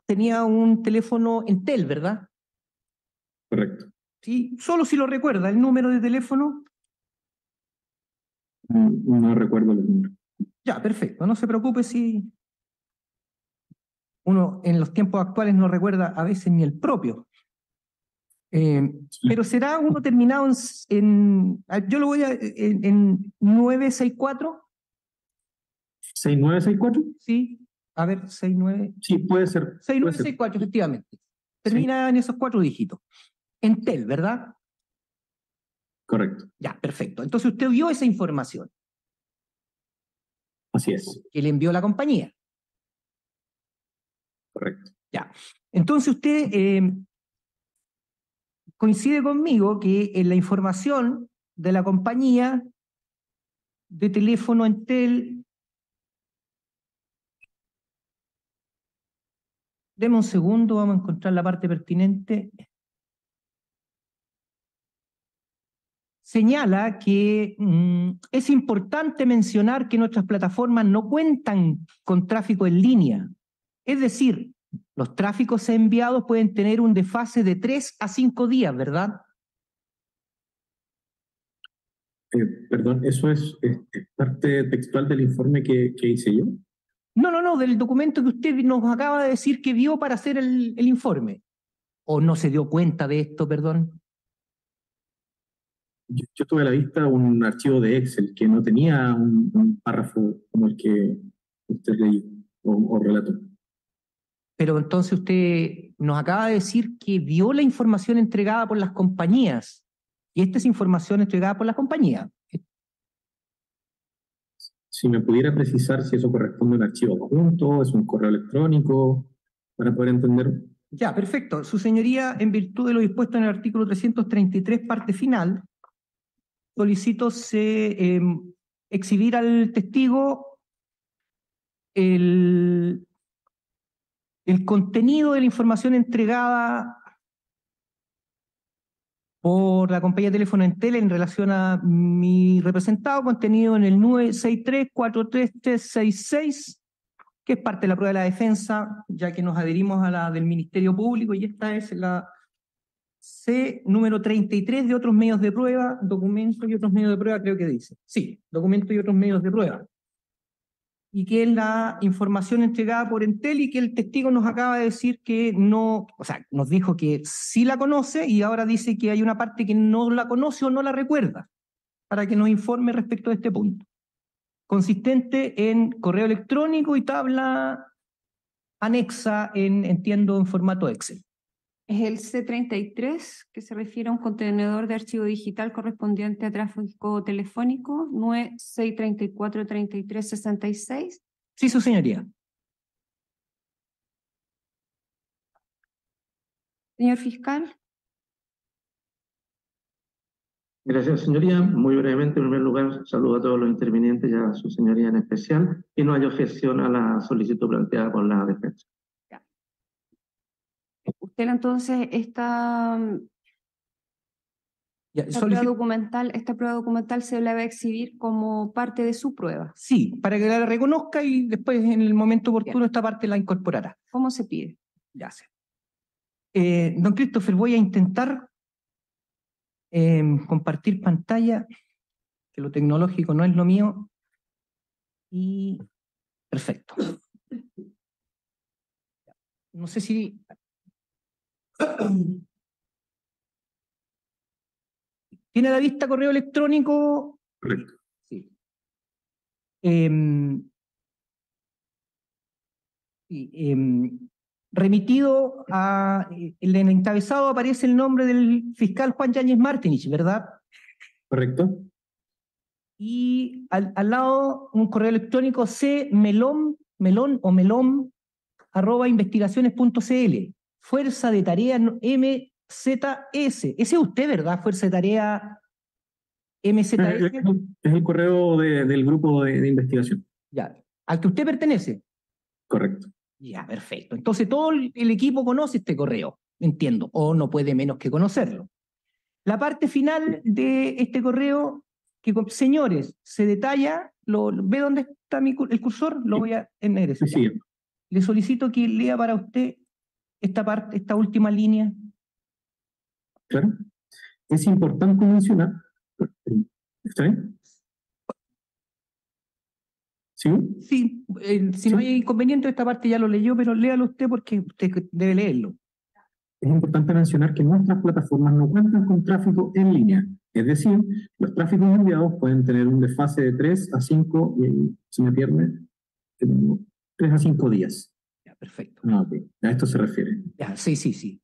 Tenía un teléfono Entel, ¿verdad? Correcto. Sí, solo si lo recuerda, el número de teléfono. No recuerdo los números. Ya, perfecto, no se preocupe si uno en los tiempos actuales no recuerda a veces ni el propio. Pero será uno terminado yo lo voy en 964, 6964. sí, a ver, 69. Sí, puede ser. 6964, efectivamente. Termina en esos 4 dígitos. Entel, ¿verdad? Correcto. Ya, perfecto. Entonces usted vio esa información Así es. que le envió la compañía. Correcto. Ya. Entonces usted coincide conmigo que en la información de la compañía de teléfono Entel, deme un segundo, vamos a encontrar la parte pertinente. Señala que es importante mencionar que nuestras plataformas no cuentan con tráfico en línea. Es decir, los tráficos enviados pueden tener un desfase de 3 a 5 días, ¿verdad? Perdón, ¿eso es parte textual del informe que hice yo? No, del documento que usted nos acaba de decir que vio para hacer el informe. ¿O no se dio cuenta de esto, perdón? Yo tuve a la vista un archivo de Excel que no tenía un párrafo como el que usted leyó o relató. Pero entonces usted nos acaba de decir que vio la información entregada por las compañías. Y esta es información entregada por las compañías. Si me pudiera precisar si eso corresponde a un archivo adjunto, es un correo electrónico, para poder entender. Ya, perfecto. Su señoría, en virtud de lo dispuesto en el artículo 333, parte final, solicito exhibir al testigo el contenido de la información entregada por la compañía de teléfono Entel en relación a mi representado, contenido en el 963-43366, que es parte de la prueba de la defensa, ya que nos adherimos a la del Ministerio Público, y esta es la C número 33 de otros medios de prueba, documentos y otros medios de prueba, creo que dice. Sí, documentos y otros medios de prueba. Y que es la información entregada por Entel y que el testigo nos acaba de decir que no, o sea, nos dijo que sí la conoce y ahora dice que hay una parte que no la conoce o no la recuerda, para que nos informe respecto a este punto. Consistente en correo electrónico y tabla anexa entiendo, en formato Excel. Es el C33, que se refiere a un contenedor de archivo digital correspondiente a tráfico telefónico, 96343366. Sí, su señoría. Señor fiscal. Gracias, señoría. Muy brevemente, en primer lugar, saludo a todos los intervinientes y a su señoría en especial, y no hay objeción a la solicitud planteada por la defensa. Usted entonces esta prueba documental se la va a exhibir como parte de su prueba. Sí, para que la reconozca y después en el momento oportuno esta parte la incorporará. ¿Cómo se pide? Ya sé. Don Christopher, voy a intentar compartir pantalla, que lo tecnológico no es lo mío. Y perfecto. no sé si... ¿Tiene a la vista correo electrónico? Correcto. Sí. Remitido a... En el encabezado aparece el nombre del fiscal Juan Yáñez Martinich, ¿verdad? Correcto. Y al lado un correo electrónico cmelón @investigaciones.cl. Fuerza de Tarea MZS. Ese es usted, ¿verdad? Fuerza de Tarea MZS. Es el correo del grupo de investigación. Ya. ¿Al que usted pertenece? Correcto. Ya, perfecto. Entonces todo el equipo conoce este correo, entiendo, o no puede menos que conocerlo. La parte final de este correo, que señores, se detalla, ¿ve dónde está el cursor? Lo voy a ennegrecer. Sí, sí. Le solicito que lea para usted esta parte, esta última línea. Claro. Es importante mencionar. ¿Está bien? ¿Sí? Sí, si no hay inconveniente, esta parte ya lo leyó, pero léalo usted porque usted debe leerlo. Es importante mencionar que nuestras plataformas no cuentan con tráfico en línea. Es decir, los tráficos enviados pueden tener un desfase de 3 a 5, y se me pierde, 3 a 5 días. Ya, perfecto. Okay. A esto se refiere. Ya, sí.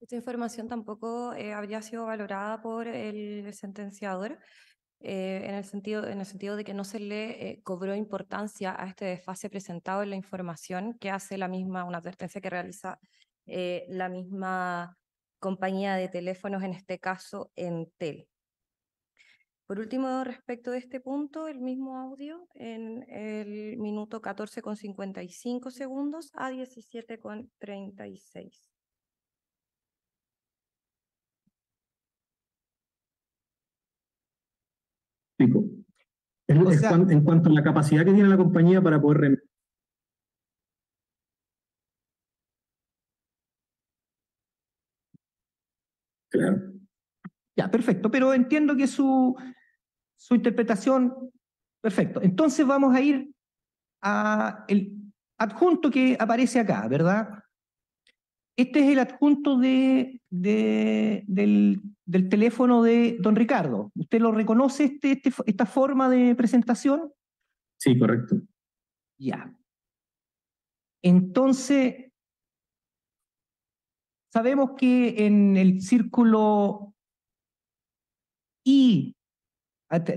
Esta información tampoco habría sido valorada por el sentenciador en el sentido de que no se le cobró importancia a este desfase presentado en la información que hace una advertencia que realiza la misma compañía de teléfonos, en este caso Entel. Por último, respecto de este punto, el mismo audio en el minuto 14:55 a 17:36. Explico. En cuanto a la capacidad que tiene la compañía para poder Claro. Ya, perfecto, pero entiendo que su interpretación, perfecto. Entonces vamos a ir a el adjunto que aparece acá, ¿verdad? Este es el adjunto del teléfono de don Ricardo. ¿Usted lo reconoce, esta forma de presentación? Sí, correcto. Ya. Entonces, sabemos que en el círculo I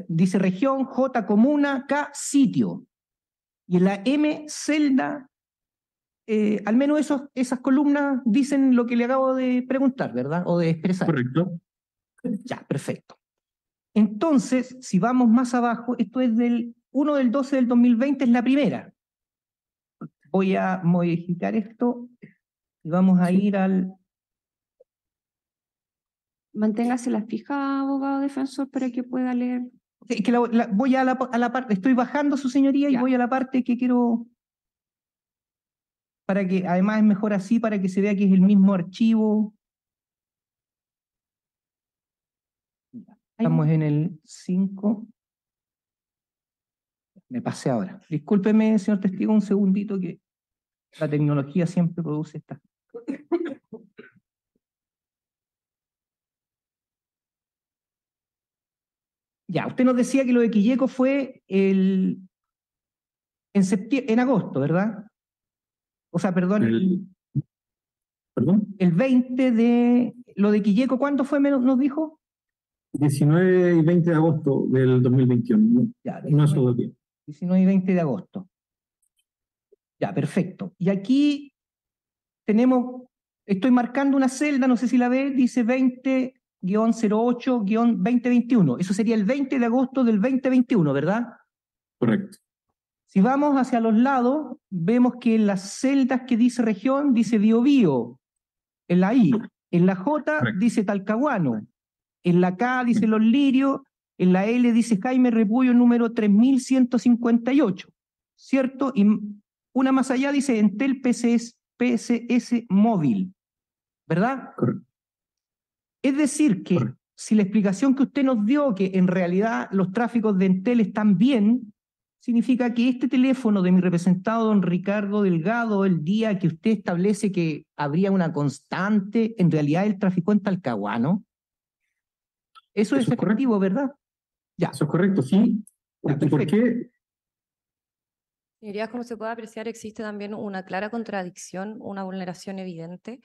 dice región, J comuna, K sitio. Y en la M celda, al menos esas columnas dicen lo que le acabo de preguntar, ¿verdad? O de expresar. Correcto. Ya, perfecto. Entonces, si vamos más abajo, esto es del 1/12/2020, es la primera. Voy a modificar esto y vamos a ir al... Manténgase la fija, abogado defensor, para que pueda leer. Es que voy a la parte, estoy bajando, su señoría, y voy a la parte que quiero, para que además es mejor así, para que se vea que es el mismo archivo. Estamos en el 5. Me pasé ahora. Discúlpeme, señor testigo, un segundito, que la tecnología siempre produce estas. Ya, usted nos decía que lo de Quilleco fue en agosto, ¿verdad? O sea, perdón. ¿Perdón? El 20 de... Lo de Quilleco, ¿cuándo fue, nos dijo? 19 y 20 de agosto del 2021. Ya, no es todo el día. 19 y 20 de agosto. Ya, perfecto. Y aquí tenemos, estoy marcando una celda, no sé si la ve, dice 20-08-2021. Eso sería el 20 de agosto del 2021, ¿verdad? Correcto. Si vamos hacia los lados, vemos que en las celdas que dice región, dice Biobío. En la I. En la J dice Talcahuano. En la K dice Los Lirios. En la L dice Jaime Repullo, número 3158. ¿Cierto? Y una más allá dice Entel PCS móvil. ¿Verdad? Correcto. Es decir, que si la explicación que usted nos dio, que en realidad los tráficos de Entel están bien, significa que este teléfono de mi representado, don Ricardo Delgado, el día que usted establece que habría una constante, en realidad él traficó en Talcahuano. Eso es efectivo, ¿verdad? Ya. Eso es correcto, sí. Ya, ¿Y por qué? Señorías, como se puede apreciar, existe también una clara contradicción, una vulneración evidente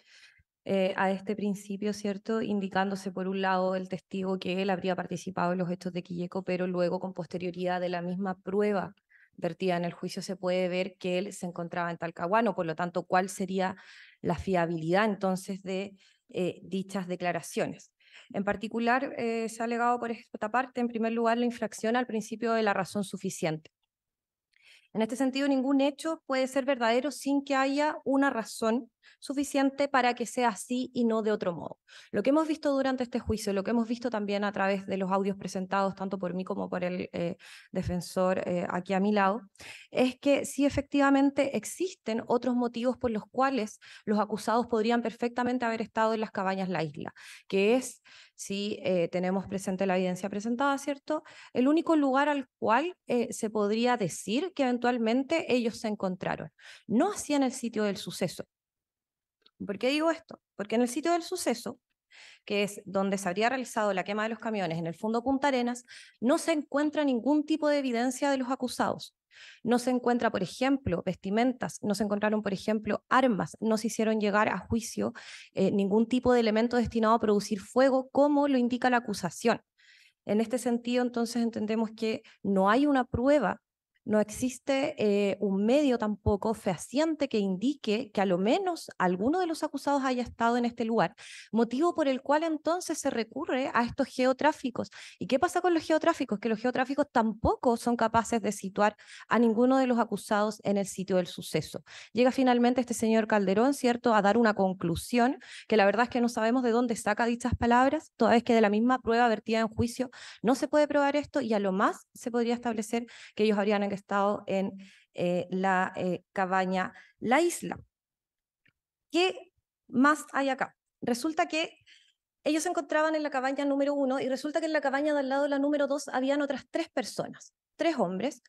a este principio, ¿cierto? Indicándose por un lado el testigo que él habría participado en los hechos de Quilleco, pero luego con posterioridad de la misma prueba vertida en el juicio se puede ver que él se encontraba en Talcahuano, por lo tanto, ¿cuál sería la fiabilidad entonces de dichas declaraciones? En particular, se ha alegado por esta parte, en primer lugar, la infracción al principio de la razón suficiente. En este sentido, ningún hecho puede ser verdadero sin que haya una razón suficiente para que sea así y no de otro modo. Lo que hemos visto durante este juicio, lo que hemos visto también a través de los audios presentados tanto por mí como por el defensor aquí a mi lado, es que sí efectivamente existen otros motivos por los cuales los acusados podrían perfectamente haber estado en las cabañas La Isla, que es, si tenemos presente la evidencia presentada, ¿cierto?, el único lugar al cual se podría decir que eventualmente ellos se encontraron. No así en el sitio del suceso. ¿Por qué digo esto? Porque en el sitio del suceso, que es donde se habría realizado la quema de los camiones en el fondo Punta Arenas, no se encuentra ningún tipo de evidencia de los acusados. No se encuentra, por ejemplo, vestimentas, no se encontraron, por ejemplo, armas, no se hicieron llegar a juicio ningún tipo de elemento destinado a producir fuego, como lo indica la acusación. En este sentido, entonces, entendemos que no hay una prueba, no existe un medio tampoco fehaciente que indique que a lo menos alguno de los acusados haya estado en este lugar, motivo por el cual entonces se recurre a estos geotráficos. ¿Y qué pasa con los geotráficos? Que los geotráficos tampoco son capaces de situar a ninguno de los acusados en el sitio del suceso. Llega finalmente este señor Calderón, ¿cierto?, a dar una conclusión que la verdad es que no sabemos de dónde saca dichas palabras, toda vez que de la misma prueba vertida en juicio no se puede probar esto, y a lo más se podría establecer que ellos habrían estado en la cabaña La Isla. ¿Qué más hay acá? Resulta que ellos se encontraban en la cabaña número 1 y resulta que en la cabaña de al lado de la número 2 habían otras 3 personas, 3 hombres,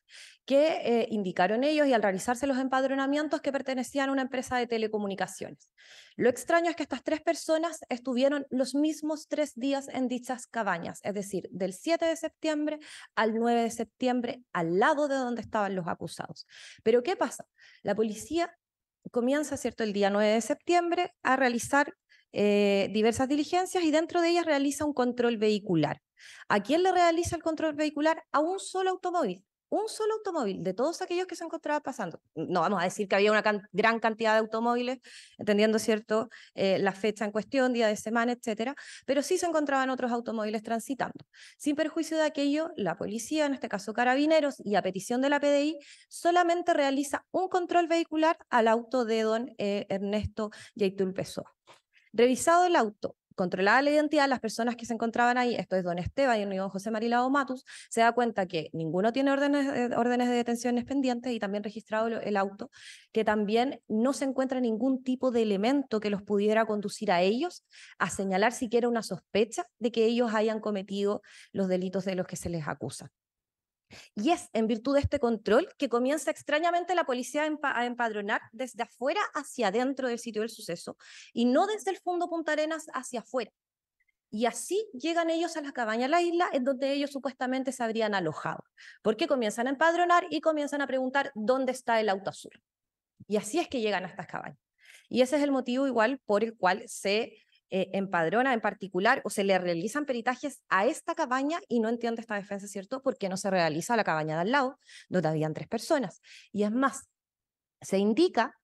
que indicaron ellos y al realizarse los empadronamientos que pertenecían a una empresa de telecomunicaciones. Lo extraño es que estas 3 personas estuvieron los mismos 3 días en dichas cabañas, es decir, del 7 de septiembre al 9 de septiembre, al lado de donde estaban los acusados. Pero ¿qué pasa? La policía comienza, ¿cierto?, el día 9 de septiembre a realizar diversas diligencias y dentro de ellas realiza un control vehicular. ¿A quién le realiza el control vehicular? A un solo automóvil. Un solo automóvil de todos aquellos que se encontraban pasando. No vamos a decir que había una gran cantidad de automóviles, entendiendo, ¿cierto?, la fecha en cuestión, día de semana, etcétera, pero sí se encontraban otros automóviles transitando. Sin perjuicio de aquello, la policía, en este caso Carabineros, y a petición de la PDI, solamente realiza un control vehicular al auto de don Ernesto Yaitul Pessoa. Revisado el auto, controlada la identidad de las personas que se encontraban ahí, esto es don Esteban y don José Marilao Matus, se da cuenta que ninguno tiene órdenes de detenciones pendientes y también registrado el auto, que también no se encuentra ningún tipo de elemento que los pudiera conducir a ellos a señalar siquiera una sospecha de que ellos hayan cometido los delitos de los que se les acusa. Y es en virtud de este control que comienza extrañamente la policía a empadronar desde afuera hacia adentro del sitio del suceso y no desde el fondo Punta Arenas hacia afuera. Y así llegan ellos a la cabaña La Isla, en donde ellos supuestamente se habrían alojado. Porque comienzan a empadronar y comienzan a preguntar dónde está el auto azul. Y así es que llegan a estas cabañas. Y ese es el motivo igual por el cual se empadrona en particular o se le realizan peritajes a esta cabaña y no entiende esta defensa, ¿cierto?, porque no se realiza a la cabaña de al lado, donde habían 3 personas. Y es más, se indica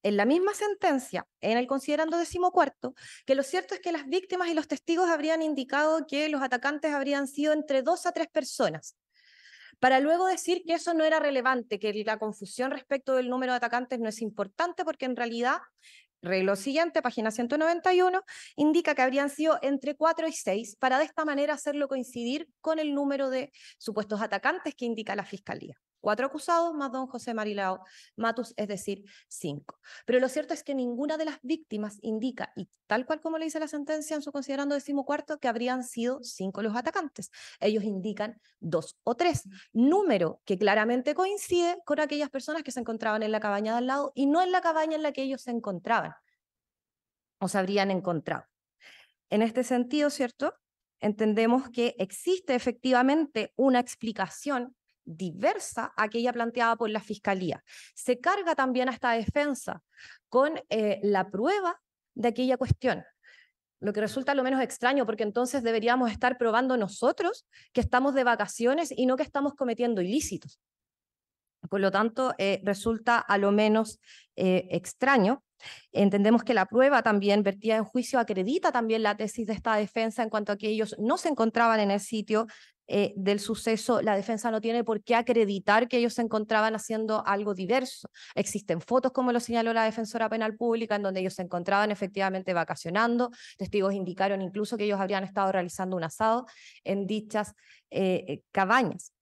en la misma sentencia, en el considerando 14º, que lo cierto es que las víctimas y los testigos habrían indicado que los atacantes habrían sido entre 2 a 3 personas, para luego decir que eso no era relevante, que la confusión respecto del número de atacantes no es importante porque en realidad, reglo siguiente, página 191, indica que habrían sido entre 4 y 6, para de esta manera hacerlo coincidir con el número de supuestos atacantes que indica la Fiscalía. 4 acusados más don José Marilao Matus, es decir, 5. Pero lo cierto es que ninguna de las víctimas indica, y tal cual como le dice la sentencia en su considerando 14º, que habrían sido 5 los atacantes. Ellos indican 2 o 3, número que claramente coincide con aquellas personas que se encontraban en la cabaña de al lado y no en la cabaña en la que ellos se encontraban o se habrían encontrado. En este sentido, ¿cierto? Entendemos que existe efectivamente una explicación diversa a aquella planteada por la Fiscalía. Se carga también a esta defensa con la prueba de aquella cuestión, lo que resulta lo menos extraño, porque entonces deberíamos estar probando nosotros que estamos de vacaciones y no que estamos cometiendo ilícitos. Por lo tanto, resulta a lo menos extraño. Entendemos que la prueba también vertida en juicio acredita también la tesis de esta defensa en cuanto a que ellos no se encontraban en el sitio del suceso. La defensa no tiene por qué acreditar que ellos se encontraban haciendo algo diverso. Existen fotos, como lo señaló la defensora penal pública, en donde ellos se encontraban efectivamente vacacionando. Testigos indicaron incluso que ellos habrían estado realizando un asado en dichas cabañas.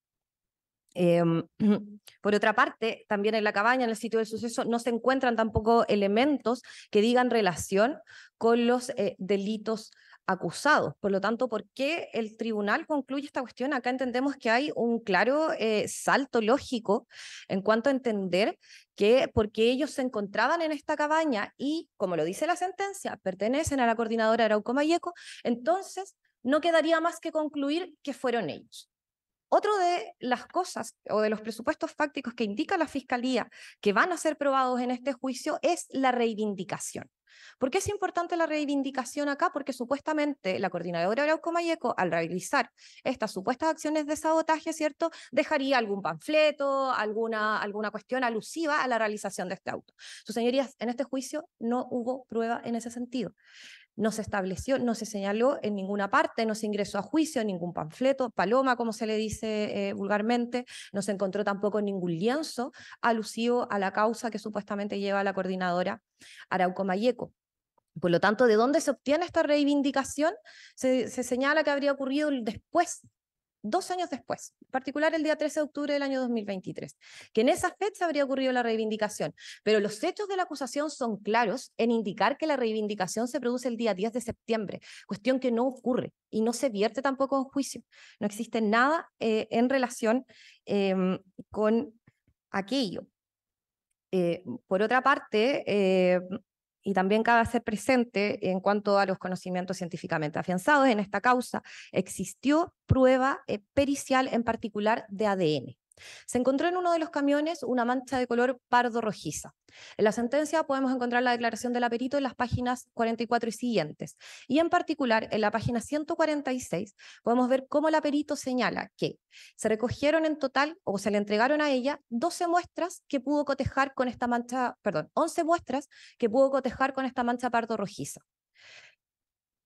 Por otra parte, también en la cabaña, en el sitio del suceso, no se encuentran tampoco elementos que digan relación con los delitos acusados. Por lo tanto, ¿por qué el tribunal concluye esta cuestión? Acá entendemos que hay un claro salto lógico en cuanto a entender que porque ellos se encontraban en esta cabaña y, como lo dice la sentencia, pertenecen a la coordinadora Arauco Mayeco, entonces no quedaría más que concluir que fueron ellos. Otro de las cosas o de los presupuestos fácticos que indica la Fiscalía que van a ser probados en este juicio es la reivindicación. ¿Por qué es importante la reivindicación acá? Porque supuestamente la coordinadora Arauco Mayeco, al realizar estas supuestas acciones de sabotaje, ¿cierto?, dejaría algún panfleto, alguna cuestión alusiva a la realización de este auto. Sus señorías, en este juicio no hubo prueba en ese sentido. No se estableció, no se señaló en ninguna parte, no se ingresó a juicio ningún panfleto, paloma, como se le dice vulgarmente, no se encontró tampoco ningún lienzo alusivo a la causa que supuestamente lleva la coordinadora Arauco Mayeco. Por lo tanto, ¿de dónde se obtiene esta reivindicación? Se señala que habría ocurrido después, 2 años después, en particular el día 13 de octubre del año 2023, que en esa fecha habría ocurrido la reivindicación. Pero los hechos de la acusación son claros en indicar que la reivindicación se produce el día 10 de septiembre, cuestión que no ocurre y no se vierte tampoco en juicio. No existe nada en relación con aquello. Por otra parte, y también cabe hacer presente en cuanto a los conocimientos científicamente afianzados, en esta causa existió prueba pericial, en particular de ADN. Se encontró en uno de los camiones una mancha de color pardo rojiza. En la sentencia podemos encontrar la declaración del perito en las páginas 44 y siguientes. Y en particular, en la página 146, podemos ver cómo el perito señala que se recogieron en total, o se le entregaron a ella, 12 muestras que pudo cotejar con esta mancha, perdón, 11 muestras que pudo cotejar con esta mancha pardo rojiza.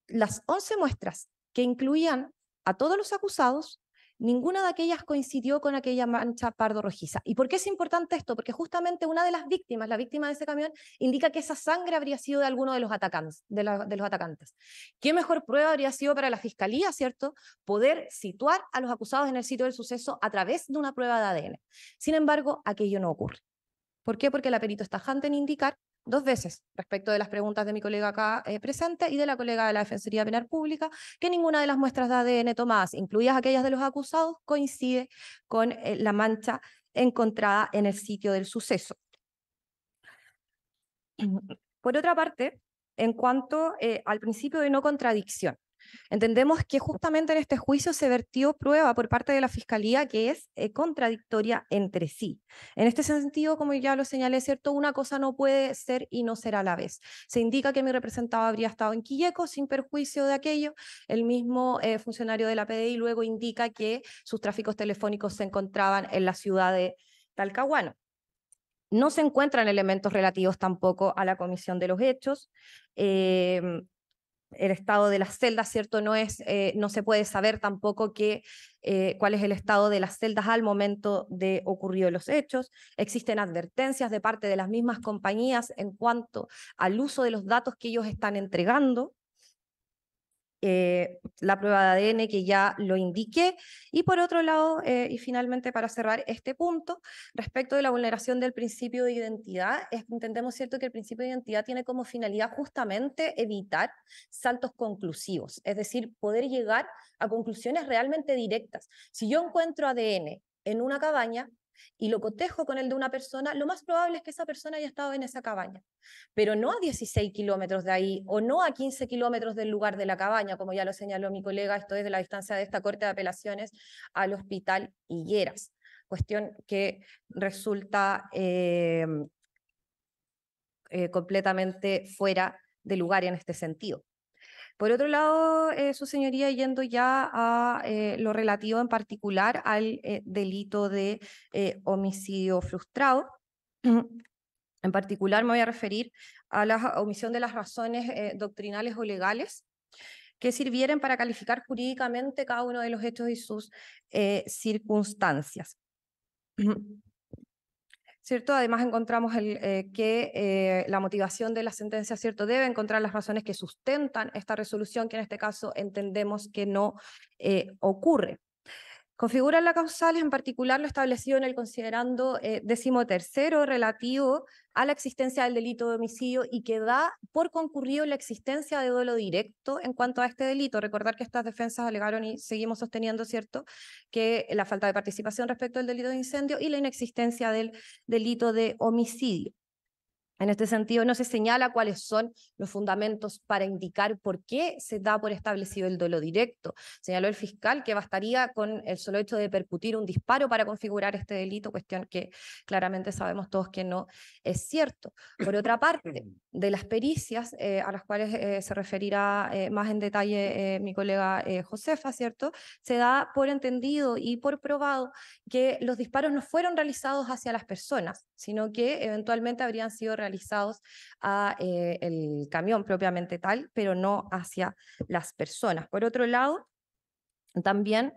Las 11 muestras que incluían a todos los acusados, ninguna de aquellas coincidió con aquella mancha pardo rojiza. ¿Y por qué es importante esto? Porque justamente una de las víctimas, la víctima de ese camión, indica que esa sangre habría sido de alguno de los atacantes. ¿Qué mejor prueba habría sido para la Fiscalía, cierto? Poder situar a los acusados en el sitio del suceso a través de una prueba de ADN. Sin embargo, aquello no ocurre. ¿Por qué? Porque el perito es tajante en indicar 2 veces, respecto de las preguntas de mi colega acá presente y de la colega de la Defensoría Penal Pública, que ninguna de las muestras de ADN tomadas, incluidas aquellas de los acusados, coincide con la mancha encontrada en el sitio del suceso. Por otra parte, en cuanto al principio de no contradicción, entendemos que justamente en este juicio se vertió prueba por parte de la Fiscalía que es contradictoria entre sí. En este sentido, como ya lo señalé, ¿cierto?, una cosa no puede ser y no será a la vez. Se indica que mi representado habría estado en Quilleco sin perjuicio de aquello. El mismo funcionario de la PDI luego indica que sus tráficos telefónicos se encontraban en la ciudad de Talcahuano. No se encuentran elementos relativos tampoco a la comisión de los hechos. El estado de las celdas, ¿cierto? No se puede saber tampoco cuál es el estado de las celdas al momento de ocurridos los hechos. Existen advertencias de parte de las mismas compañías en cuanto al uso de los datos que ellos están entregando. la prueba de ADN que ya lo indiqué, y por otro lado, y finalmente para cerrar este punto, respecto de la vulneración del principio de identidad, entendemos cierto que el principio de identidad tiene como finalidad justamente evitar saltos conclusivos, es decir, poder llegar a conclusiones realmente directas. Si yo encuentro ADN en una cabaña y lo cotejo con el de una persona, lo más probable es que esa persona haya estado en esa cabaña, pero no a 16 kilómetros de ahí, o no a 15 kilómetros del lugar de la cabaña, como ya lo señaló mi colega, esto es de la distancia de esta Corte de Apelaciones al Hospital Higueras, cuestión que resulta completamente fuera de lugar en este sentido. Por otro lado, su señoría, yendo ya a lo relativo en particular al delito de homicidio frustrado, en particular me voy a referir a la omisión de las razones doctrinales o legales que sirvieran para calificar jurídicamente cada uno de los hechos y sus circunstancias. ¿Cierto? Además encontramos que la motivación de la sentencia, ¿cierto?, debe encontrar las razones que sustentan esta resolución, que en este caso entendemos que no ocurre. Configuran las causales, en particular lo establecido en el considerando 13º relativo a la existencia del delito de homicidio y que da por concurrido la existencia de dolo directo en cuanto a este delito. Recordar que estas defensas alegaron y seguimos sosteniendo, ¿cierto?, que la falta de participación respecto al delito de incendio y la inexistencia del delito de homicidio. En este sentido, no se señala cuáles son los fundamentos para indicar por qué se da por establecido el dolo directo. Señaló el fiscal que bastaría con el solo hecho de percutir un disparo para configurar este delito, cuestión que claramente sabemos todos que no es cierto. Por otra parte, de las pericias a las cuales se referirá más en detalle mi colega Josefa, ¿cierto?, se da por entendido y por probado que los disparos no fueron realizados hacia las personas, sino que eventualmente habrían sido realizados a el camión propiamente tal, pero no hacia las personas. Por otro lado, también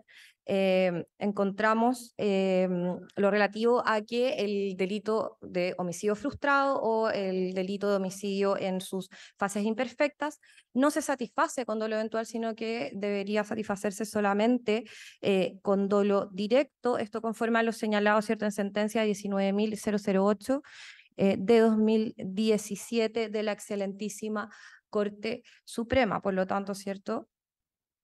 encontramos lo relativo a que el delito de homicidio frustrado o el delito de homicidio en sus fases imperfectas no se satisface con dolo eventual, sino que debería satisfacerse solamente con dolo directo. Esto conforme a lo señalado, ¿cierto?, en sentencia 19.008 de 2017 de la excelentísima Corte Suprema. Por lo tanto, ¿cierto?,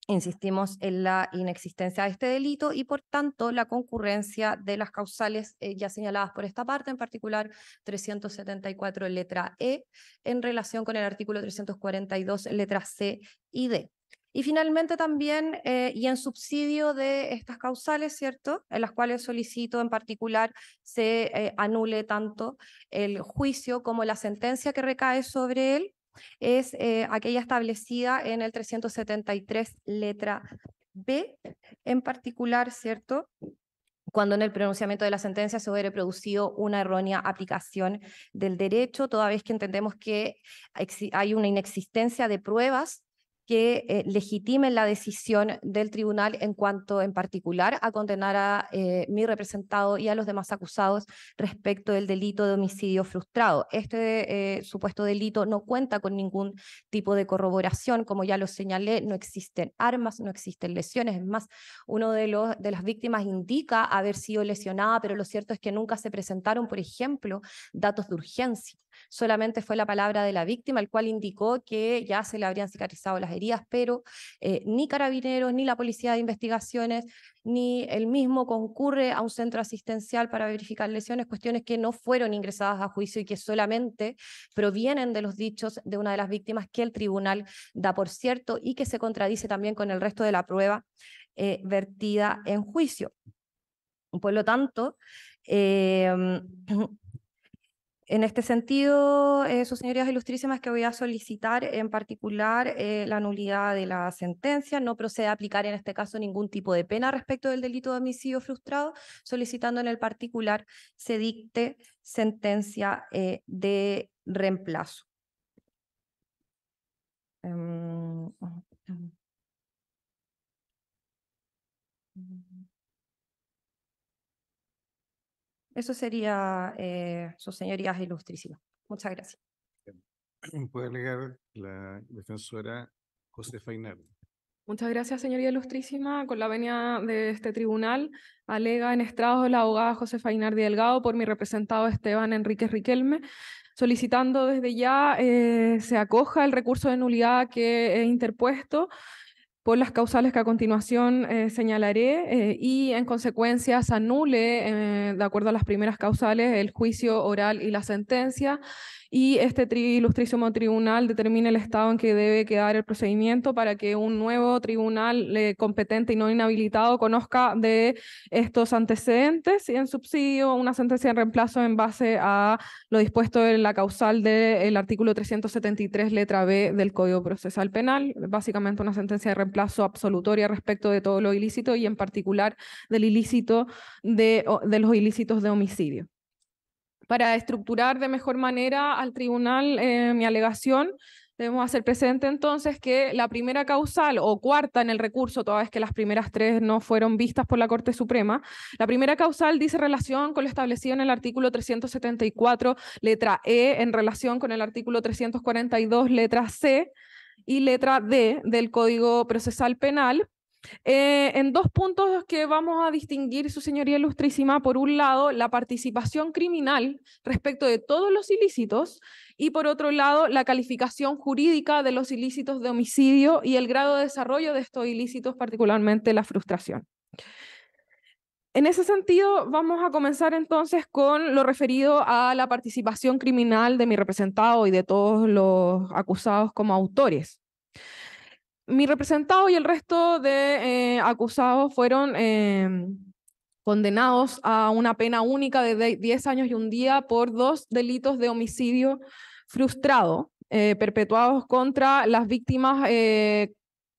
insistimos en la inexistencia de este delito y por tanto la concurrencia de las causales ya señaladas por esta parte, en particular 374 letra E, en relación con el artículo 342 letras C y D. Y finalmente también, y en subsidio de estas causales, ¿cierto?, en las cuales solicito en particular se anule tanto el juicio como la sentencia que recae sobre él, es aquella establecida en el 373 letra B, en particular, ¿cierto?, cuando en el pronunciamiento de la sentencia se hubiera producido una errónea aplicación del derecho, toda vez que entendemos que hay una inexistencia de pruebas que legitimen la decisión del tribunal en cuanto en particular a condenar a mi representado y a los demás acusados respecto del delito de homicidio frustrado. Este supuesto delito no cuenta con ningún tipo de corroboración, como ya lo señalé, no existen armas, no existen lesiones, es más, uno de las víctimas indica haber sido lesionada, pero lo cierto es que nunca se presentaron, por ejemplo, datos de urgencia. Solamente fue la palabra de la víctima, el cual indicó que ya se le habrían cicatrizado las heridas, pero ni Carabineros, ni la Policía de Investigaciones, ni el mismo concurre a un centro asistencial para verificar lesiones, cuestiones que no fueron ingresadas a juicio y que solamente provienen de los dichos de una de las víctimas que el tribunal da por cierto y que se contradice también con el resto de la prueba vertida en juicio. Por lo tanto, en este sentido, sus señorías ilustrísimas, que voy a solicitar en particular la nulidad de la sentencia, no procede a aplicar en este caso ningún tipo de pena respecto del delito de homicidio frustrado, solicitando en el particular se dicte sentencia de reemplazo. Eso sería, sus señorías ilustrísimas. Muchas gracias. Puede alegar la defensora Josefa Inal. Muchas gracias, señoría ilustrísima. Con la venia de este tribunal, alega en estrados la abogada Josefa Inardi Delgado por mi representado Esteban Enríquez Riquelme, solicitando desde ya se acoja el recurso de nulidad que he interpuesto por las causales que a continuación señalaré y en consecuencia se anule, de acuerdo a las primeras causales, el juicio oral y la sentencia, y este ilustrísimo tribunal determine el estado en que debe quedar el procedimiento para que un nuevo tribunal competente y no inhabilitado conozca de estos antecedentes y en subsidio una sentencia de reemplazo en base a lo dispuesto en la causal del artículo 373, letra B del Código Procesal Penal, básicamente una sentencia de reemplazo absolutoria respecto de todo lo ilícito y en particular del ilícito de los ilícitos de homicidio. Para estructurar de mejor manera al tribunal mi alegación, debemos hacer presente entonces que la primera causal o cuarta en el recurso, toda vez que las primeras tres no fueron vistas por la Corte Suprema, la primera causal dice relación con lo establecido en el artículo 374, letra E, en relación con el artículo 342, letra C y letra D del Código Procesal Penal, en dos puntos que vamos a distinguir, su señoría ilustrísima. Por un lado, la participación criminal respecto de todos los ilícitos y por otro lado, la calificación jurídica de los ilícitos de homicidio y el grado de desarrollo de estos ilícitos, particularmente la frustración. En ese sentido, vamos a comenzar entonces con lo referido a la participación criminal de mi representado y de todos los acusados como autores. Mi representado y el resto de acusados fueron condenados a una pena única de 10 años y un día por 2 delitos de homicidio frustrado, perpetuados contra las víctimas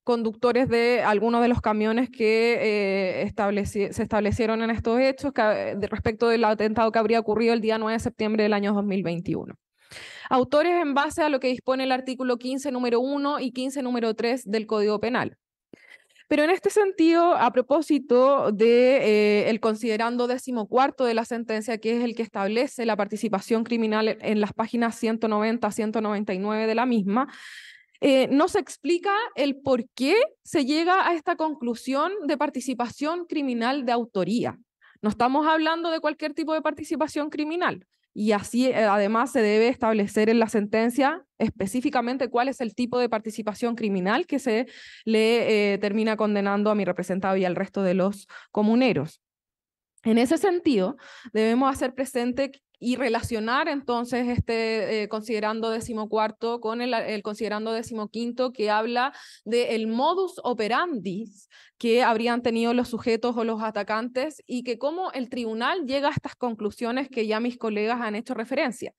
conductores de algunos de los camiones que se establecieron en estos hechos respecto del atentado que habría ocurrido el día 9 de septiembre del año 2021. Autores en base a lo que dispone el artículo 15 número 1 y 15 número 3 del Código Penal. Pero en este sentido, a propósito de el considerando 14º de la sentencia, que es el que establece la participación criminal en las páginas 190 a 199 de la misma, no se explica el por qué se llega a esta conclusión de participación criminal de autoría. No estamos hablando de cualquier tipo de participación criminal. Y así, además, se debe establecer en la sentencia específicamente cuál es el tipo de participación criminal que se le termina condenando a mi representado y al resto de los comuneros. En ese sentido, debemos hacer presente y relacionar entonces este considerando 14º con el considerando 15º, que habla del modus operandi que habrían tenido los sujetos o los atacantes y que cómo el tribunal llega a estas conclusiones que ya mis colegas han hecho referencia.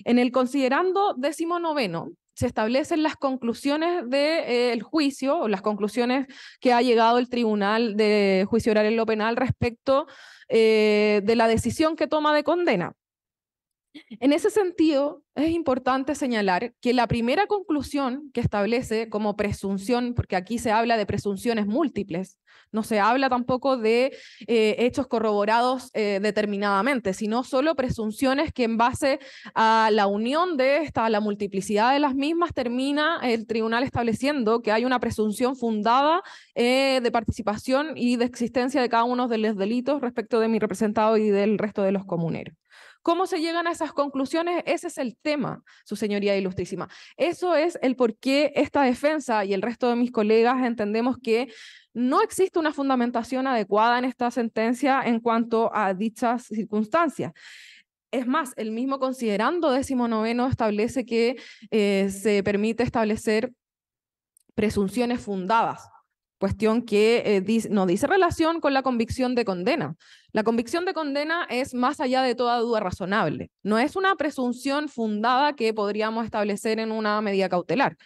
En el considerando 19º se establecen las conclusiones del juicio o las conclusiones que ha llegado el Tribunal de Juicio Oral en lo Penal respecto de la decisión que toma de condena. En ese sentido, es importante señalar que la primera conclusión que establece como presunción, porque aquí se habla de presunciones múltiples, no se habla tampoco de hechos corroborados determinadamente, sino solo presunciones que en base a la unión de esta, a la multiplicidad de las mismas, termina el tribunal estableciendo que hay una presunción fundada de participación y de existencia de cada uno de los delitos respecto de mi representado y del resto de los comuneros. ¿Cómo se llegan a esas conclusiones? Ese es el tema, su señoría ilustrísima. Eso es el por qué esta defensa y el resto de mis colegas entendemos que no existe una fundamentación adecuada en esta sentencia en cuanto a dichas circunstancias. Es más, el mismo considerando 19º establece que se permite establecer presunciones fundadas. Cuestión que no dice relación con la convicción de condena. La convicción de condena es más allá de toda duda razonable. No es una presunción fundada que podríamos establecer en una medida cautelar.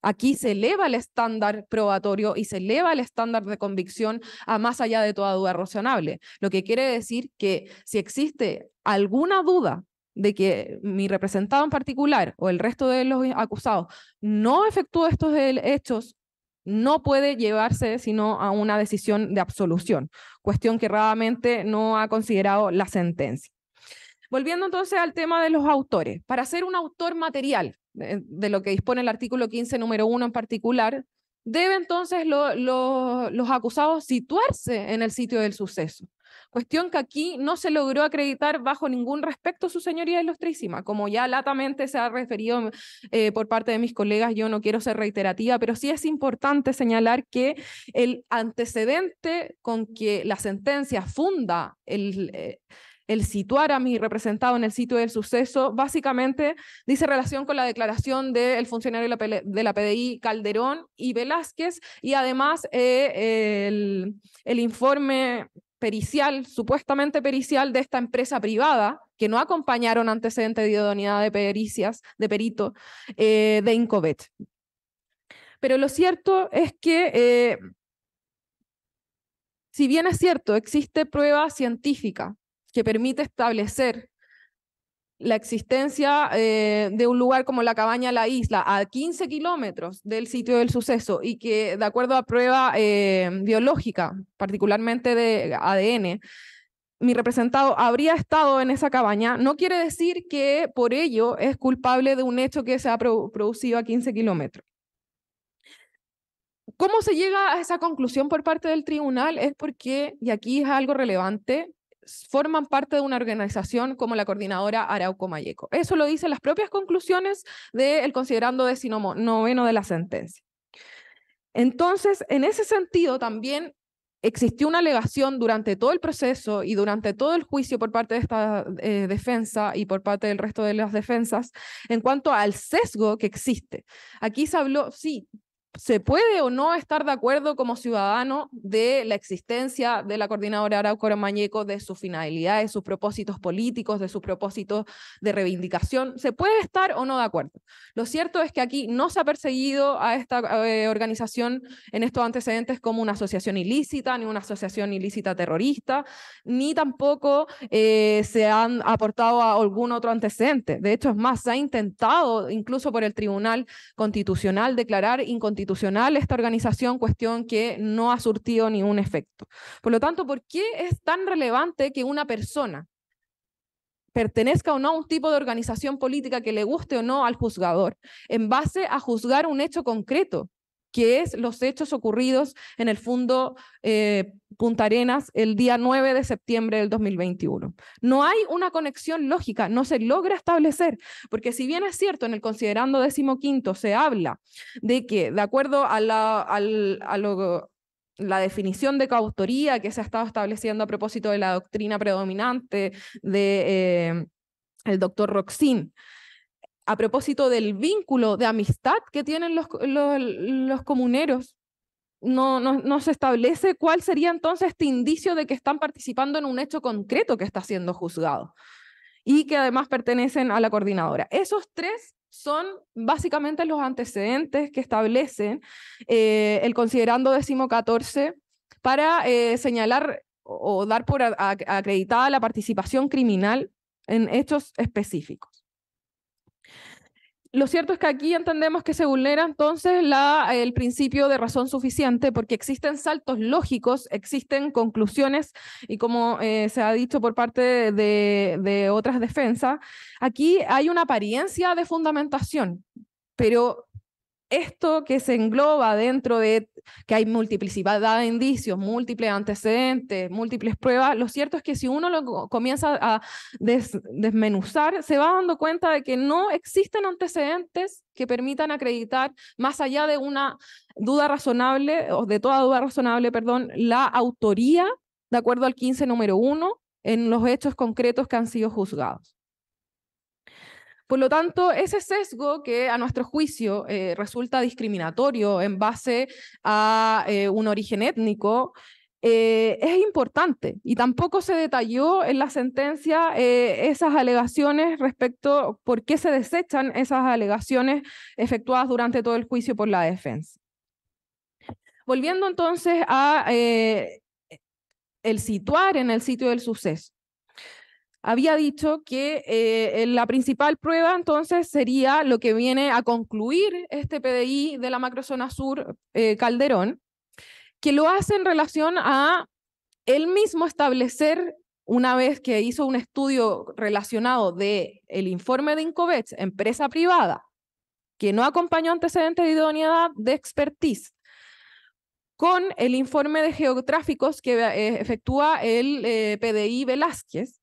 Aquí se eleva el estándar probatorio y se eleva el estándar de convicción a más allá de toda duda razonable. Lo que quiere decir que si existe alguna duda de que mi representado en particular o el resto de los acusados no efectuó estos hechos, no puede llevarse sino a una decisión de absolución, cuestión que erradamente no ha considerado la sentencia. Volviendo entonces al tema de los autores, para ser un autor material de lo que dispone el artículo 15 número 1 en particular, debe entonces los acusados situarse en el sitio del suceso. Cuestión que aquí no se logró acreditar bajo ningún respecto, su señoría ilustrísima. Como ya latamente se ha referido por parte de mis colegas, yo no quiero ser reiterativa, pero sí es importante señalar que el antecedente con que la sentencia funda el situar a mi representado en el sitio del suceso, básicamente dice relación con la declaración del funcionario de la PDI Calderón y Velázquez, y además el informe pericial, supuestamente pericial, de esta empresa privada, que no acompañaron antecedentes de idoneidad de pericias, de perito, de Incovet. Pero lo cierto es que, si bien es cierto, existe prueba científica que permite establecer la existencia de un lugar como la Cabaña La Isla a 15 kilómetros del sitio del suceso y que de acuerdo a prueba biológica, particularmente de ADN, mi representado habría estado en esa cabaña, no quiere decir que por ello es culpable de un hecho que se ha producido a 15 kilómetros. ¿Cómo se llega a esa conclusión por parte del tribunal? Es porque, y aquí es algo relevante, forman parte de una organización como la Coordinadora Arauco Mayeco. Eso lo dicen las propias conclusiones del considerando 19º de la sentencia. Entonces, en ese sentido también existió una alegación durante todo el proceso y durante todo el juicio por parte de esta defensa y por parte del resto de las defensas en cuanto al sesgo que existe. Aquí se habló, sí, se puede o no estar de acuerdo como ciudadano de la existencia de la Coordinadora Arauco Mayeco, de su finalidad, de sus propósitos políticos, de sus propósitos de reivindicación. Se puede estar o no de acuerdo. Lo cierto es que aquí no se ha perseguido a esta organización en estos antecedentes como una asociación ilícita, ni una asociación ilícita terrorista, ni tampoco se han aportado a algún otro antecedente. De hecho, es más, se ha intentado, incluso por el Tribunal Constitucional, declarar inconstitucional esta organización, cuestión que no ha surtido ningún efecto. Por lo tanto, ¿por qué es tan relevante que una persona pertenezca o no a un tipo de organización política que le guste o no al juzgador, en base a juzgar un hecho concreto, que es los hechos ocurridos en el Fundo Punta Arenas el día 9 de septiembre del 2021? No hay una conexión lógica, no se logra establecer, porque si bien es cierto, en el considerando 15º se habla de que, de acuerdo a la definición de coautoría que se ha estado estableciendo a propósito de la doctrina predominante de el doctor Roxin, a propósito del vínculo de amistad que tienen los comuneros, no se establece cuál sería entonces este indicio de que están participando en un hecho concreto que está siendo juzgado y que además pertenecen a la coordinadora. Esos tres son básicamente los antecedentes que establecen el considerando 14º para señalar o dar por acreditada la participación criminal en hechos específicos. Lo cierto es que aquí entendemos que se vulnera entonces el principio de razón suficiente, porque existen saltos lógicos, existen conclusiones, y como se ha dicho por parte de otras defensas, aquí hay una apariencia de fundamentación, pero esto que se engloba dentro de que hay multiplicidad de indicios, múltiples antecedentes, múltiples pruebas, lo cierto es que si uno lo comienza a desmenuzar, se va dando cuenta de que no existen antecedentes que permitan acreditar, más allá de una duda razonable, o de toda duda razonable, perdón, la autoría, de acuerdo al 15 número 1, en los hechos concretos que han sido juzgados. Por lo tanto, ese sesgo que a nuestro juicio resulta discriminatorio en base a un origen étnico es importante, y tampoco se detalló en la sentencia esas alegaciones respecto por qué se desechan esas alegaciones efectuadas durante todo el juicio por la defensa. Volviendo entonces a el situar en el sitio del suceso. Había dicho que la principal prueba entonces sería lo que viene a concluir este PDI de la macrozona sur Calderón, que lo hace en relación a él mismo establecer, una vez que hizo un estudio relacionado del informe de Incovet, empresa privada, que no acompañó antecedentes de idoneidad de expertise, con el informe de geotráficos que efectúa el PDI Velázquez,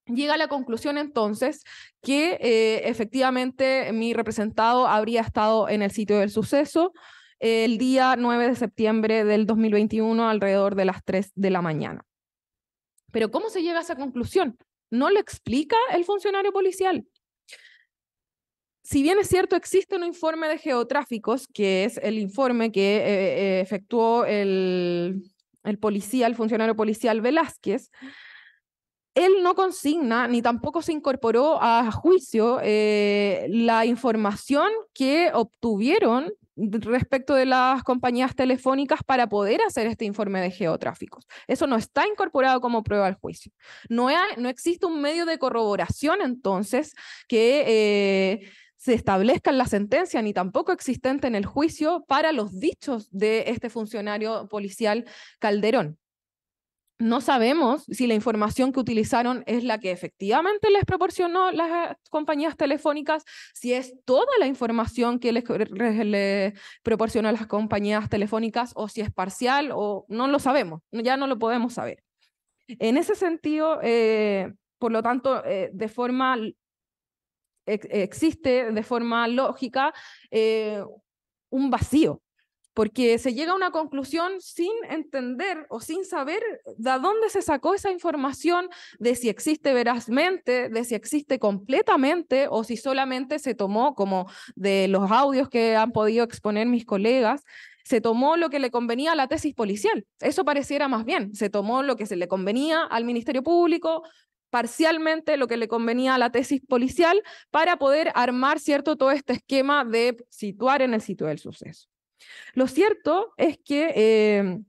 llega a la conclusión entonces que efectivamente mi representado habría estado en el sitio del suceso el día 9 de septiembre del 2021 alrededor de las 3 de la mañana. Pero ¿cómo se llega a esa conclusión? No lo explica el funcionario policial. Si bien es cierto, existe un informe de geotráficos, que es el informe que efectuó el policía, el funcionario policial Velázquez, él no consigna ni tampoco se incorporó a juicio la información que obtuvieron respecto de las compañías telefónicas para poder hacer este informe de geotráficos. Eso no está incorporado como prueba al juicio. No existe un medio de corroboración entonces que se establezca en la sentencia ni tampoco existente en el juicio para los dichos de este funcionario policial Calderón. No sabemos si la información que utilizaron es la que efectivamente les proporcionó las compañías telefónicas, si es toda la información que les proporcionó las compañías telefónicas o si es parcial o no lo sabemos, ya no lo podemos saber. En ese sentido, por lo tanto, existe de forma lógica un vacío, porque se llega a una conclusión sin entender o sin saber de dónde se sacó esa información, de si existe verazmente, de si existe completamente o si solamente se tomó, como de los audios que han podido exponer mis colegas, se tomó lo que le convenía a la tesis policial. Eso pareciera más bien, se tomó lo que se le convenía al Ministerio Público, parcialmente lo que le convenía a la tesis policial para poder armar, ¿cierto?, todo este esquema de situar en el sitio del suceso. Lo cierto es que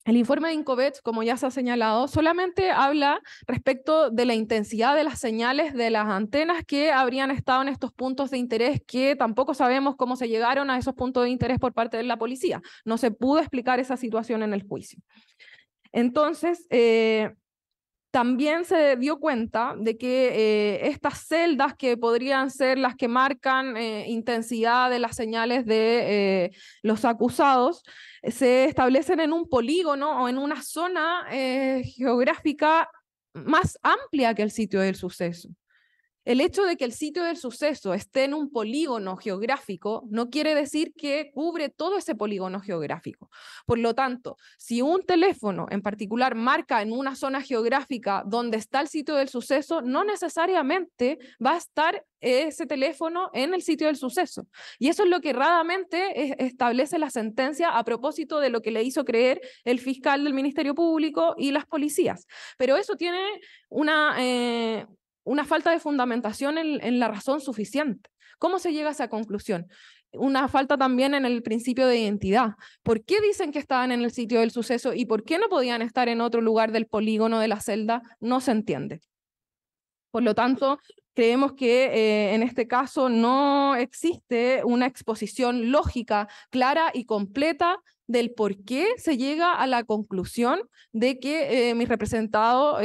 el informe de Incovet, como ya se ha señalado, solamente habla respecto de la intensidad de las señales de las antenas que habrían estado en estos puntos de interés, que tampoco sabemos cómo se llegaron a esos puntos de interés por parte de la policía. No se pudo explicar esa situación en el juicio. Entonces, también se dio cuenta de que estas celdas que podrían ser las que marcan intensidad de las señales de los acusados se establecen en un polígono o en una zona geográfica más amplia que el sitio del suceso. El hecho de que el sitio del suceso esté en un polígono geográfico no quiere decir que cubre todo ese polígono geográfico. Por lo tanto, si un teléfono en particular marca en una zona geográfica donde está el sitio del suceso, no necesariamente va a estar ese teléfono en el sitio del suceso. Y eso es lo que erradamente establece la sentencia a propósito de lo que le hizo creer el fiscal del Ministerio Público y las policías. Pero eso tiene una falta de fundamentación en la razón suficiente. ¿Cómo se llega a esa conclusión? Una falta también en el principio de identidad. ¿Por qué dicen que estaban en el sitio del suceso y por qué no podían estar en otro lugar del polígono de la celda? No se entiende. Por lo tanto, creemos que en este caso no existe una exposición lógica, clara y completa del por qué se llega a la conclusión de que mi representado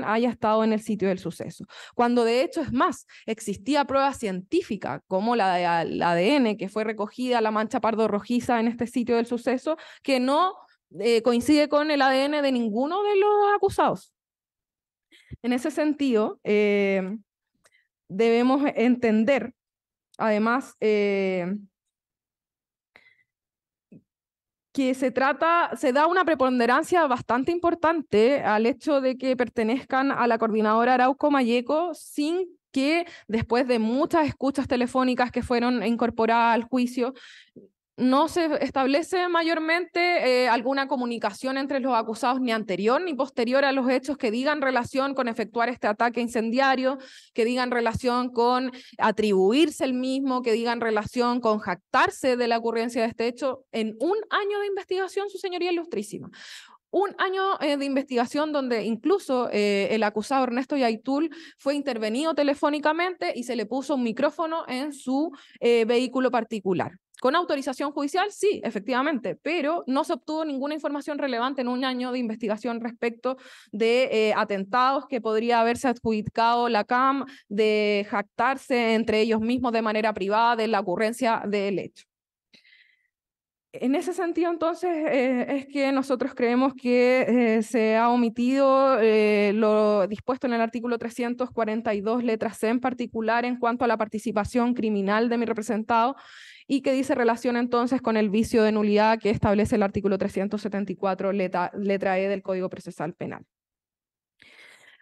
haya estado en el sitio del suceso. Cuando de hecho es más, existía prueba científica como la del ADN que fue recogida, la mancha pardo rojiza en este sitio del suceso, que no coincide con el ADN de ninguno de los acusados. En ese sentido, debemos entender, además, que se da una preponderancia bastante importante al hecho de que pertenezcan a la coordinadora Arauco Malleco sin que después de muchas escuchas telefónicas que fueron incorporadas al juicio, no se establece mayormente alguna comunicación entre los acusados ni anterior ni posterior a los hechos que digan relación con efectuar este ataque incendiario, que digan relación con atribuirse el mismo, que digan relación con jactarse de la ocurrencia de este hecho en un año de investigación, su señoría ilustrísima. Un año de investigación donde incluso el acusado Ernesto Yaitul fue intervenido telefónicamente y se le puso un micrófono en su vehículo particular. ¿Con autorización judicial? Sí, efectivamente, pero no se obtuvo ninguna información relevante en un año de investigación respecto de atentados que podría haberse adjudicado la CAM, de jactarse entre ellos mismos de manera privada de la ocurrencia del hecho. En ese sentido, entonces, es que nosotros creemos que se ha omitido lo dispuesto en el artículo 342, letra C en particular, en cuanto a la participación criminal de mi representado, y que dice relación entonces con el vicio de nulidad que establece el artículo 374, letra E del Código Procesal Penal.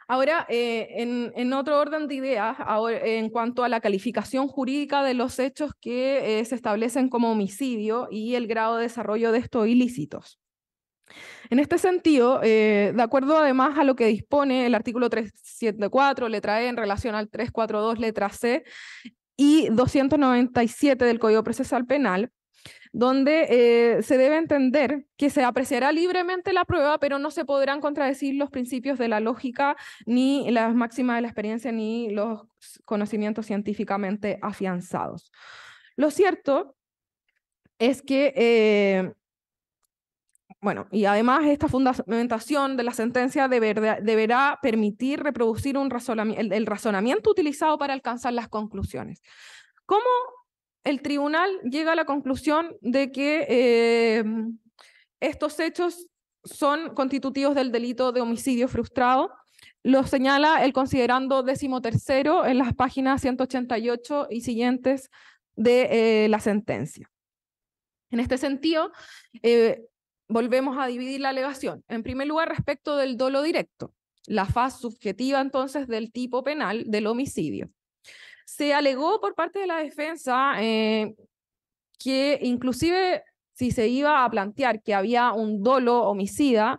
Ahora, en otro orden de ideas, en cuanto a la calificación jurídica de los hechos que se establecen como homicidio y el grado de desarrollo de estos ilícitos. En este sentido, de acuerdo además a lo que dispone el artículo 374, letra E, en relación al 342, letra C, y 297 del Código Procesal Penal, donde se debe entender que se apreciará libremente la prueba, pero no se podrán contradecir los principios de la lógica, ni las máximas de la experiencia, ni los conocimientos científicamente afianzados. Lo cierto es que, bueno, y además esta fundamentación de la sentencia deberá permitir reproducir el razonamiento utilizado para alcanzar las conclusiones. ¿Cómo el tribunal llega a la conclusión de que estos hechos son constitutivos del delito de homicidio frustrado? Lo señala el considerando 13º en las páginas 188 y siguientes de la sentencia. En este sentido, volvemos a dividir la alegación. En primer lugar, respecto del dolo directo, la faz subjetiva entonces del tipo penal del homicidio. Se alegó por parte de la defensa que inclusive si se iba a plantear que había un dolo homicida,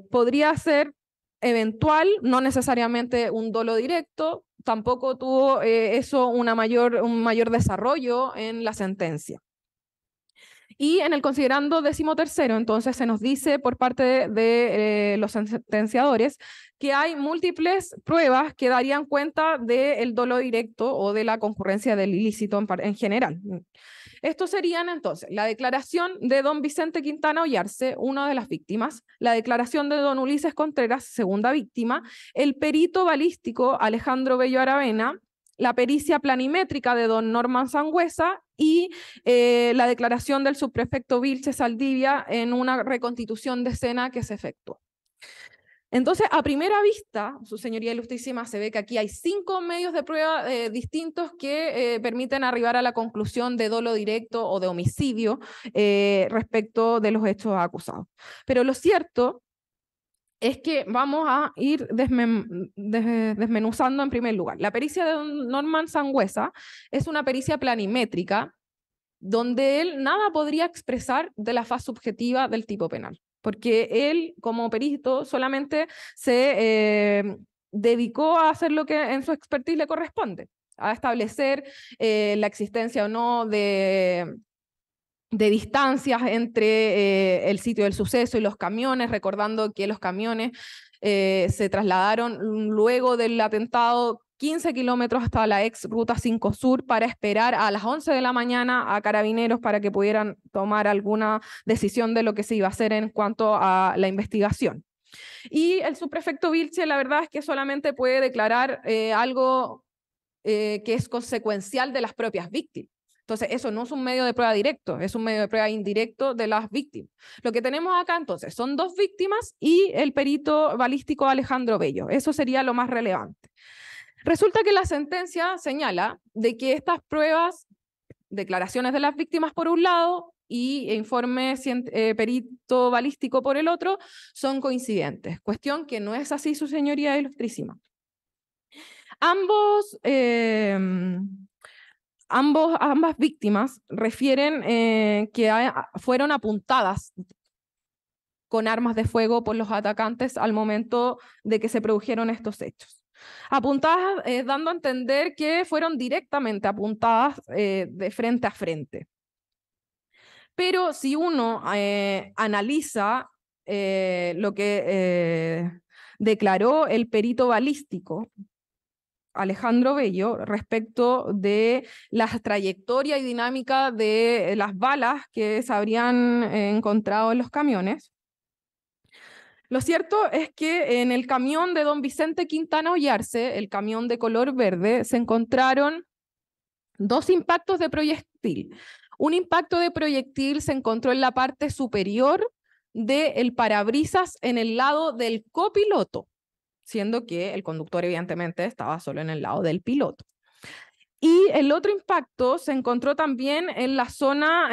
podría ser eventual, no necesariamente un dolo directo, tampoco tuvo eso un mayor desarrollo en la sentencia. Y en el considerando 13º, entonces se nos dice por parte de los sentenciadores que hay múltiples pruebas que darían cuenta del dolo directo o de la concurrencia del ilícito en general. Estos serían entonces la declaración de don Vicente Quintana Ollarse, una de las víctimas, la declaración de don Ulises Contreras, segunda víctima, el perito balístico Alejandro Bello Aravena, la pericia planimétrica de don Norman Sangüesa y la declaración del subprefecto Vilche Saldivia en una reconstitución de escena que se efectuó. Entonces, a primera vista, su señoría ilustrísima, se ve que aquí hay 5 medios de prueba distintos que permiten arribar a la conclusión de dolo directo o de homicidio respecto de los hechos acusados. Pero lo cierto es que vamos a ir desmenuzando en primer lugar. La pericia de Norman Sangüesa es una pericia planimétrica donde él nada podría expresar de la faz subjetiva del tipo penal, porque él como perito solamente se dedicó a hacer lo que en su expertise le corresponde, a establecer la existencia o no de distancias entre el sitio del suceso y los camiones, recordando que los camiones se trasladaron luego del atentado 15 kilómetros hasta la ex Ruta 5 Sur para esperar a las 11 de la mañana a carabineros para que pudieran tomar alguna decisión de lo que se iba a hacer en cuanto a la investigación. Y el subprefecto Vilche, la verdad es que solamente puede declarar algo que es consecuencial de las propias víctimas. Entonces, eso no es un medio de prueba directo, es un medio de prueba indirecto de las víctimas. Lo que tenemos acá, entonces, son 2 víctimas y el perito balístico Alejandro Bello. Eso sería lo más relevante. Resulta que la sentencia señala de que estas pruebas, declaraciones de las víctimas por un lado y informe perito balístico por el otro, son coincidentes. Cuestión que no es así, su señoría ilustrísima. Ambas víctimas refieren que fueron apuntadas con armas de fuego por los atacantes al momento de que se produjeron estos hechos. Apuntadas dando a entender que fueron directamente apuntadas de frente a frente. Pero si uno analiza lo que declaró el perito balístico Alejandro Bello respecto de la trayectoria y dinámica de las balas que se habrían encontrado en los camiones, lo cierto es que en el camión de don Vicente Quintana Ollarse, el camión de color verde, se encontraron 2 impactos de proyectil. Un impacto de proyectil se encontró en la parte superior del parabrisas en el lado del copiloto, siendo que el conductor evidentemente estaba solo en el lado del piloto. Y el otro impacto se encontró también en la zona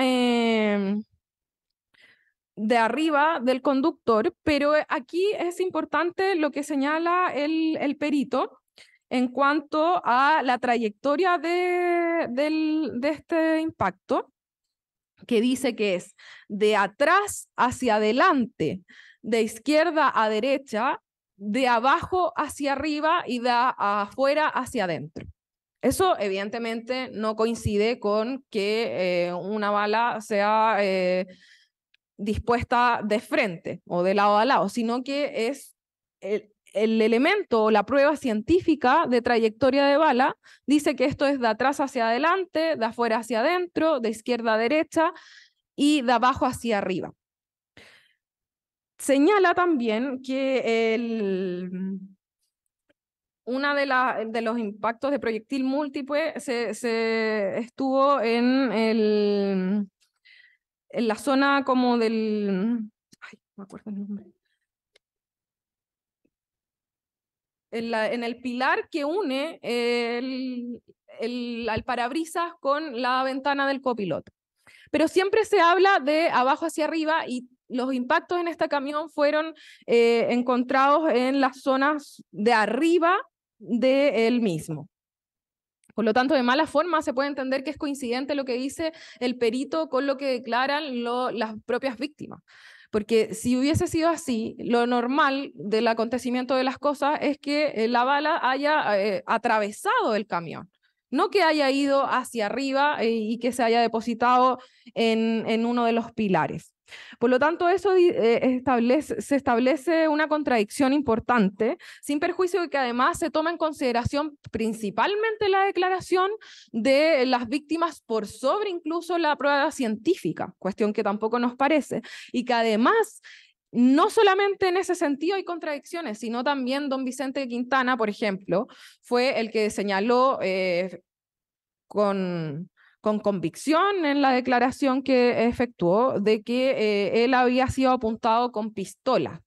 de arriba del conductor, pero aquí es importante lo que señala el perito en cuanto a la trayectoria de este impacto, que dice que es de atrás hacia adelante, de izquierda a derecha, de abajo hacia arriba y de afuera hacia adentro. Eso evidentemente no coincide con que una bala sea dispuesta de frente o de lado a lado, sino que es el elemento o la prueba científica de trayectoria de bala, dice que esto es de atrás hacia adelante, de afuera hacia adentro, de izquierda a derecha y de abajo hacia arriba. Señala también que una de los impactos de proyectil múltiple se estuvo en la zona como del... Ay, no me acuerdo el nombre. En el pilar que une al parabrisas con la ventana del copiloto. Pero siempre se habla de abajo hacia arriba y los impactos en este camión fueron encontrados en las zonas de arriba del mismo. Por lo tanto, de mala forma se puede entender que es coincidente lo que dice el perito con lo que declaran las propias víctimas. Porque si hubiese sido así, lo normal del acontecimiento de las cosas es que la bala haya atravesado el camión, no que haya ido hacia arriba y que se haya depositado en uno de los pilares. Por lo tanto, eso se establece una contradicción importante, sin perjuicio de que además se toma en consideración principalmente la declaración de las víctimas por sobre incluso la prueba científica, cuestión que tampoco nos parece, y que además no solamente en ese sentido hay contradicciones, sino también don Vicente Quintana, por ejemplo, fue el que señaló con convicción en la declaración que efectuó de que él había sido apuntado con pistolas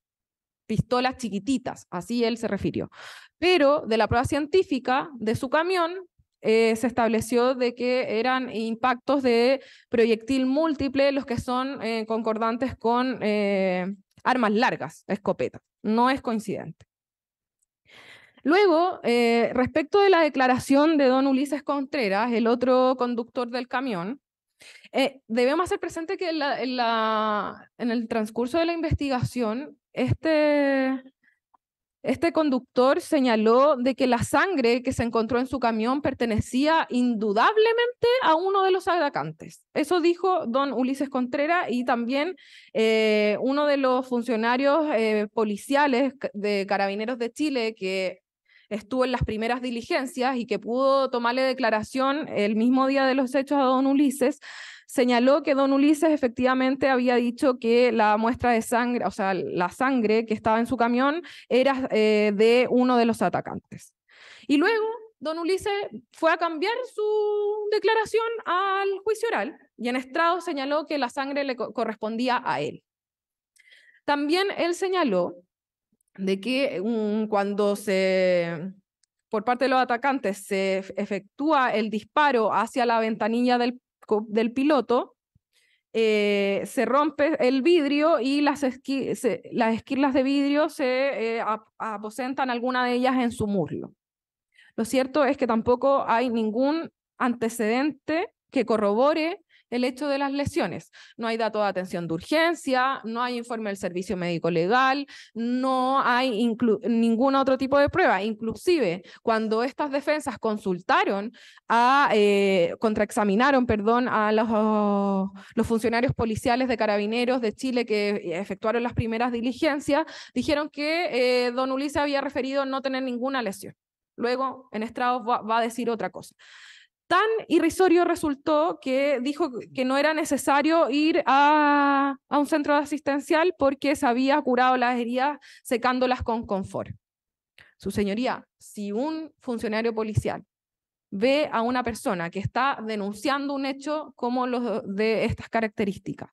chiquititas, así él se refirió. Pero de la prueba científica de su camión se estableció de que eran impactos de proyectil múltiple los que son concordantes con armas largas, escopetas. No es coincidente. Luego, respecto de la declaración de don Ulises Contreras, el otro conductor del camión, debemos hacer presente que en el transcurso de la investigación, este conductor señaló de que la sangre que se encontró en su camión pertenecía indudablemente a uno de los atacantes. Eso dijo don Ulises Contreras y también uno de los funcionarios policiales de Carabineros de Chile que estuvo en las primeras diligencias y que pudo tomarle declaración el mismo día de los hechos a don Ulises, señaló que don Ulises efectivamente había dicho que la muestra de sangre, o sea, la sangre que estaba en su camión era de uno de los atacantes. Y luego don Ulises fue a cambiar su declaración al juicio oral y en estrado señaló que la sangre le correspondía a él. También él señaló de que cuando por parte de los atacantes se efectúa el disparo hacia la ventanilla del piloto, se rompe el vidrio y las esquirlas de vidrio se aposentan alguna de ellas en su muslo. Lo cierto es que tampoco hay ningún antecedente que corrobore el hecho de las lesiones. No hay dato de atención de urgencia, no hay informe del servicio médico legal, no hay ningún otro tipo de prueba. Inclusive, cuando estas defensas contraexaminaron a los funcionarios policiales de Carabineros de Chile que efectuaron las primeras diligencias, dijeron que don Ulises había referido no tener ninguna lesión. Luego, en estrado va a decir otra cosa. Tan irrisorio resultó que dijo que no era necesario ir a un centro asistencial porque se había curado las heridas secándolas con confort. Su señoría, si un funcionario policial ve a una persona que está denunciando un hecho como los de estas características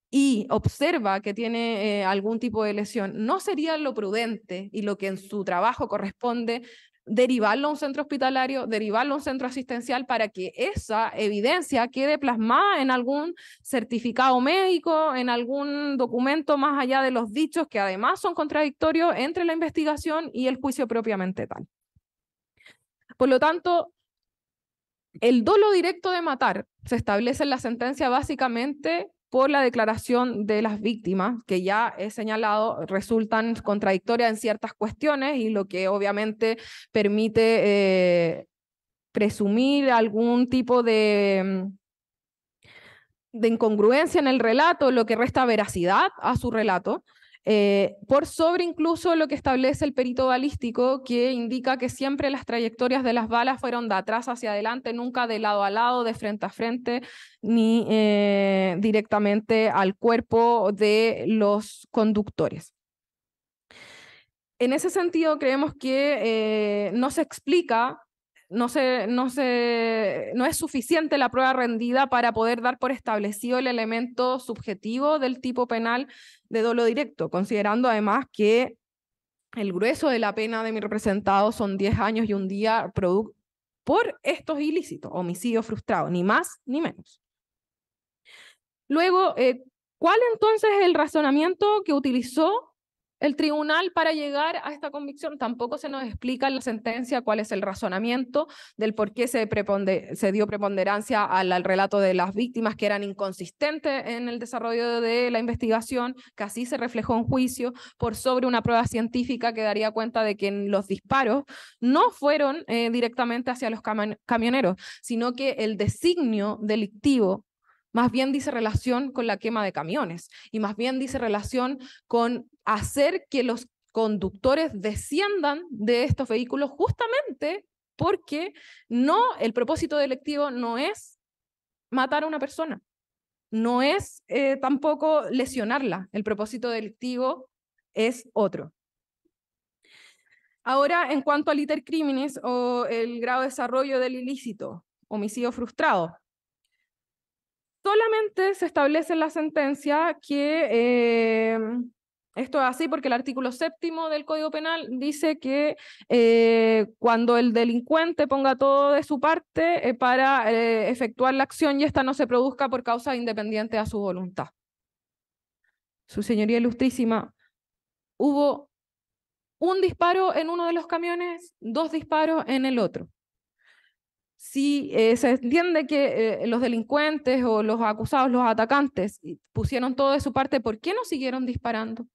y observa que tiene algún tipo de lesión, ¿no sería lo prudente y lo que en su trabajo corresponde derivarlo a un centro hospitalario, derivarlo a un centro asistencial para que esa evidencia quede plasmada en algún certificado médico, en algún documento más allá de los dichos que además son contradictorios entre la investigación y el juicio propiamente tal? Por lo tanto, el dolo directo de matar se establece en la sentencia básicamente por la declaración de las víctimas, que ya he señalado, resultan contradictorias en ciertas cuestiones y lo que obviamente permite presumir algún tipo de incongruencia en el relato, lo que resta veracidad a su relato, por sobre incluso lo que establece el perito balístico, que indica que siempre las trayectorias de las balas fueron de atrás hacia adelante, nunca de lado a lado, de frente a frente, ni directamente al cuerpo de los conductores. En ese sentido, creemos que no se explica, no es suficiente la prueba rendida para poder dar por establecido el elemento subjetivo del tipo penal de dolo directo, considerando además que el grueso de la pena de mi representado son 10 años y un día por estos ilícitos, homicidio frustrado, ni más ni menos. Luego, ¿cuál entonces es el razonamiento que utilizó el tribunal para llegar a esta convicción? Tampoco se nos explica en la sentencia cuál es el razonamiento del por qué se dio preponderancia al relato de las víctimas, que eran inconsistentes en el desarrollo de la investigación, que así se reflejó en juicio, por sobre una prueba científica que daría cuenta de que los disparos no fueron directamente hacia los camioneros, sino que el designio delictivo más bien dice relación con la quema de camiones y más bien dice relación con hacer que los conductores desciendan de estos vehículos justamente porque el propósito delictivo no es matar a una persona, no es tampoco lesionarla, el propósito delictivo es otro. Ahora, en cuanto al iter criminis o el grado de desarrollo del ilícito, homicidio frustrado, solamente se establece en la sentencia que esto es así porque el artículo 7º del Código Penal dice que cuando el delincuente ponga todo de su parte para efectuar la acción y esta no se produzca por causa independiente a su voluntad. Su señoría ilustrísima, hubo un disparo en uno de los camiones, 2 disparos en el otro. Si se entiende que los delincuentes o los acusados, los atacantes, pusieron todo de su parte, ¿por qué no siguieron disparando?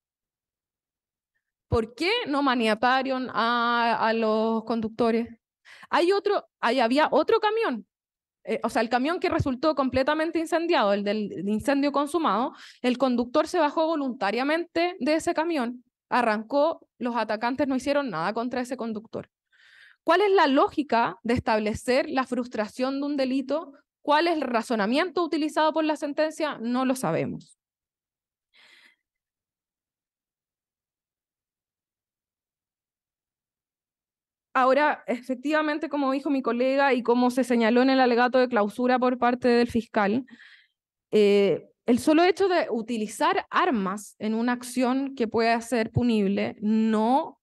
¿Por qué no maniataron a los conductores? Había otro camión, o sea, el camión que resultó completamente incendiado, el del incendio consumado, el conductor se bajó voluntariamente de ese camión, arrancó, los atacantes no hicieron nada contra ese conductor. ¿Cuál es la lógica de establecer la frustración de un delito? ¿Cuál es el razonamiento utilizado por la sentencia? No lo sabemos. Ahora, efectivamente, como dijo mi colega y como se señaló en el alegato de clausura por parte del fiscal, el solo hecho de utilizar armas en una acción que pueda ser punible no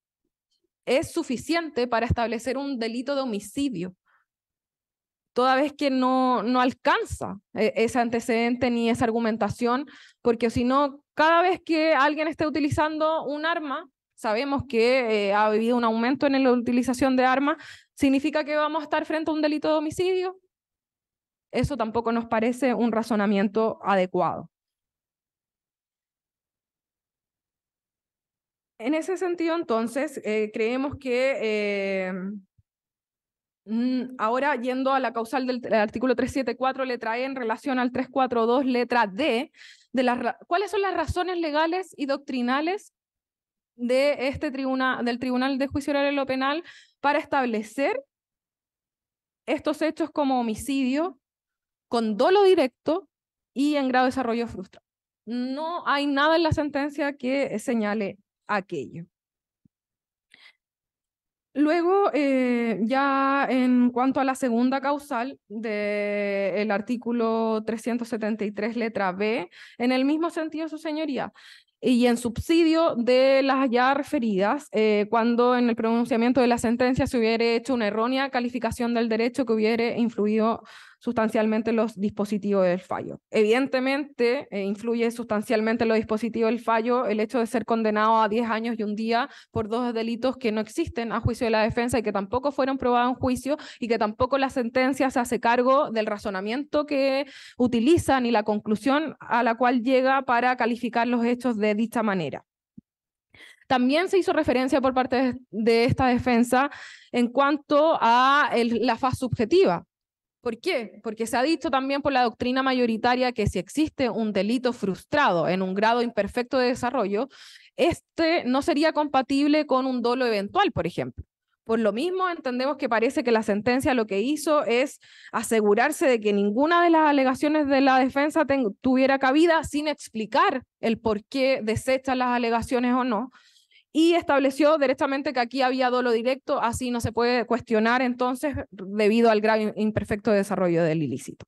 es suficiente para establecer un delito de homicidio, toda vez que no alcanza ese antecedente ni esa argumentación, porque si no, cada vez que alguien esté utilizando un arma, sabemos que ha habido un aumento en la utilización de armas, ¿significa que vamos a estar frente a un delito de homicidio? Eso tampoco nos parece un razonamiento adecuado. En ese sentido, entonces, creemos que ahora, yendo a la causal del artículo 374, letra E, en relación al 342, letra D, ¿cuáles son las razones legales y doctrinales de del Tribunal de Juicio Oral en lo Penal para establecer estos hechos como homicidio con dolo directo y en grado de desarrollo frustrado? No hay nada en la sentencia que señale aquello. Luego, ya en cuanto a la segunda causal del artículo 373, letra B, en el mismo sentido, su señoría, y en subsidio de las ya referidas, cuando en el pronunciamiento de la sentencia se hubiera hecho una errónea calificación del derecho que hubiera influido sustancialmente en los dispositivos del fallo. Evidentemente, influye sustancialmente en los dispositivos del fallo el hecho de ser condenado a 10 años y un día por 2 delitos que no existen a juicio de la defensa y que tampoco fueron probados en juicio y que tampoco la sentencia se hace cargo del razonamiento que utiliza ni la conclusión a la cual llega para calificar los hechos de dicha manera. También se hizo referencia por parte de esta defensa en cuanto a la faz subjetiva. ¿Por qué? Porque se ha dicho también por la doctrina mayoritaria que si existe un delito frustrado en un grado imperfecto de desarrollo, este no sería compatible con un dolo eventual, por ejemplo. Por lo mismo, entendemos que parece que la sentencia lo que hizo es asegurarse de que ninguna de las alegaciones de la defensa tuviera cabida sin explicar el por qué desechan las alegaciones o no, y estableció directamente que aquí había dolo directo, así no se puede cuestionar entonces debido al grave imperfecto desarrollo del ilícito.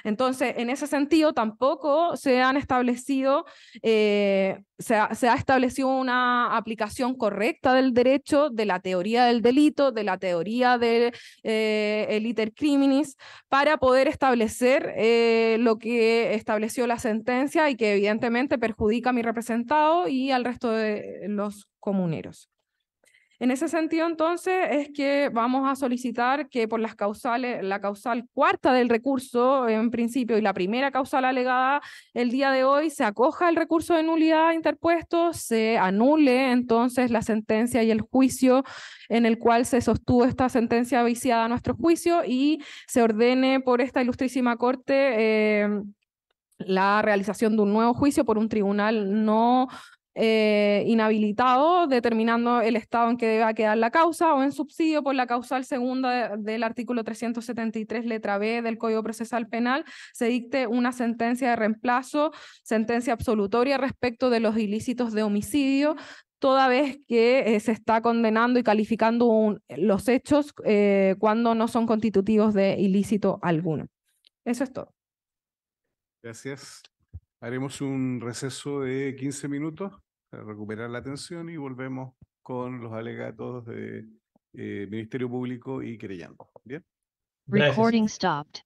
Entonces, en ese sentido, tampoco se han establecido, se ha establecido una aplicación correcta del derecho, de la teoría del delito, de la teoría del iter criminis, para poder establecer lo que estableció la sentencia y que evidentemente perjudica a mi representado y al resto de los comuneros. En ese sentido, entonces, es que vamos a solicitar que por las causales, la causal cuarta del recurso, en principio, y la primera causal alegada el día de hoy, se acoja el recurso de nulidad interpuesto, se anule entonces la sentencia y el juicio en el cual se sostuvo esta sentencia viciada a nuestro juicio y se ordene por esta ilustrísima Corte la realización de un nuevo juicio por un tribunal no inhabilitado, determinando el estado en que deba quedar la causa, o en subsidio por la causal segunda del artículo 373, letra B del Código Procesal Penal, se dicte una sentencia de reemplazo, sentencia absolutoria respecto de los ilícitos de homicidio, toda vez que se está condenando y calificando los hechos cuando no son constitutivos de ilícito alguno. Eso es todo. Gracias. Haremos un receso de 15 minutos para recuperar la atención y volvemos con los alegatos de Ministerio Público y querellante. ¿Bien? Gracias. Recording stopped.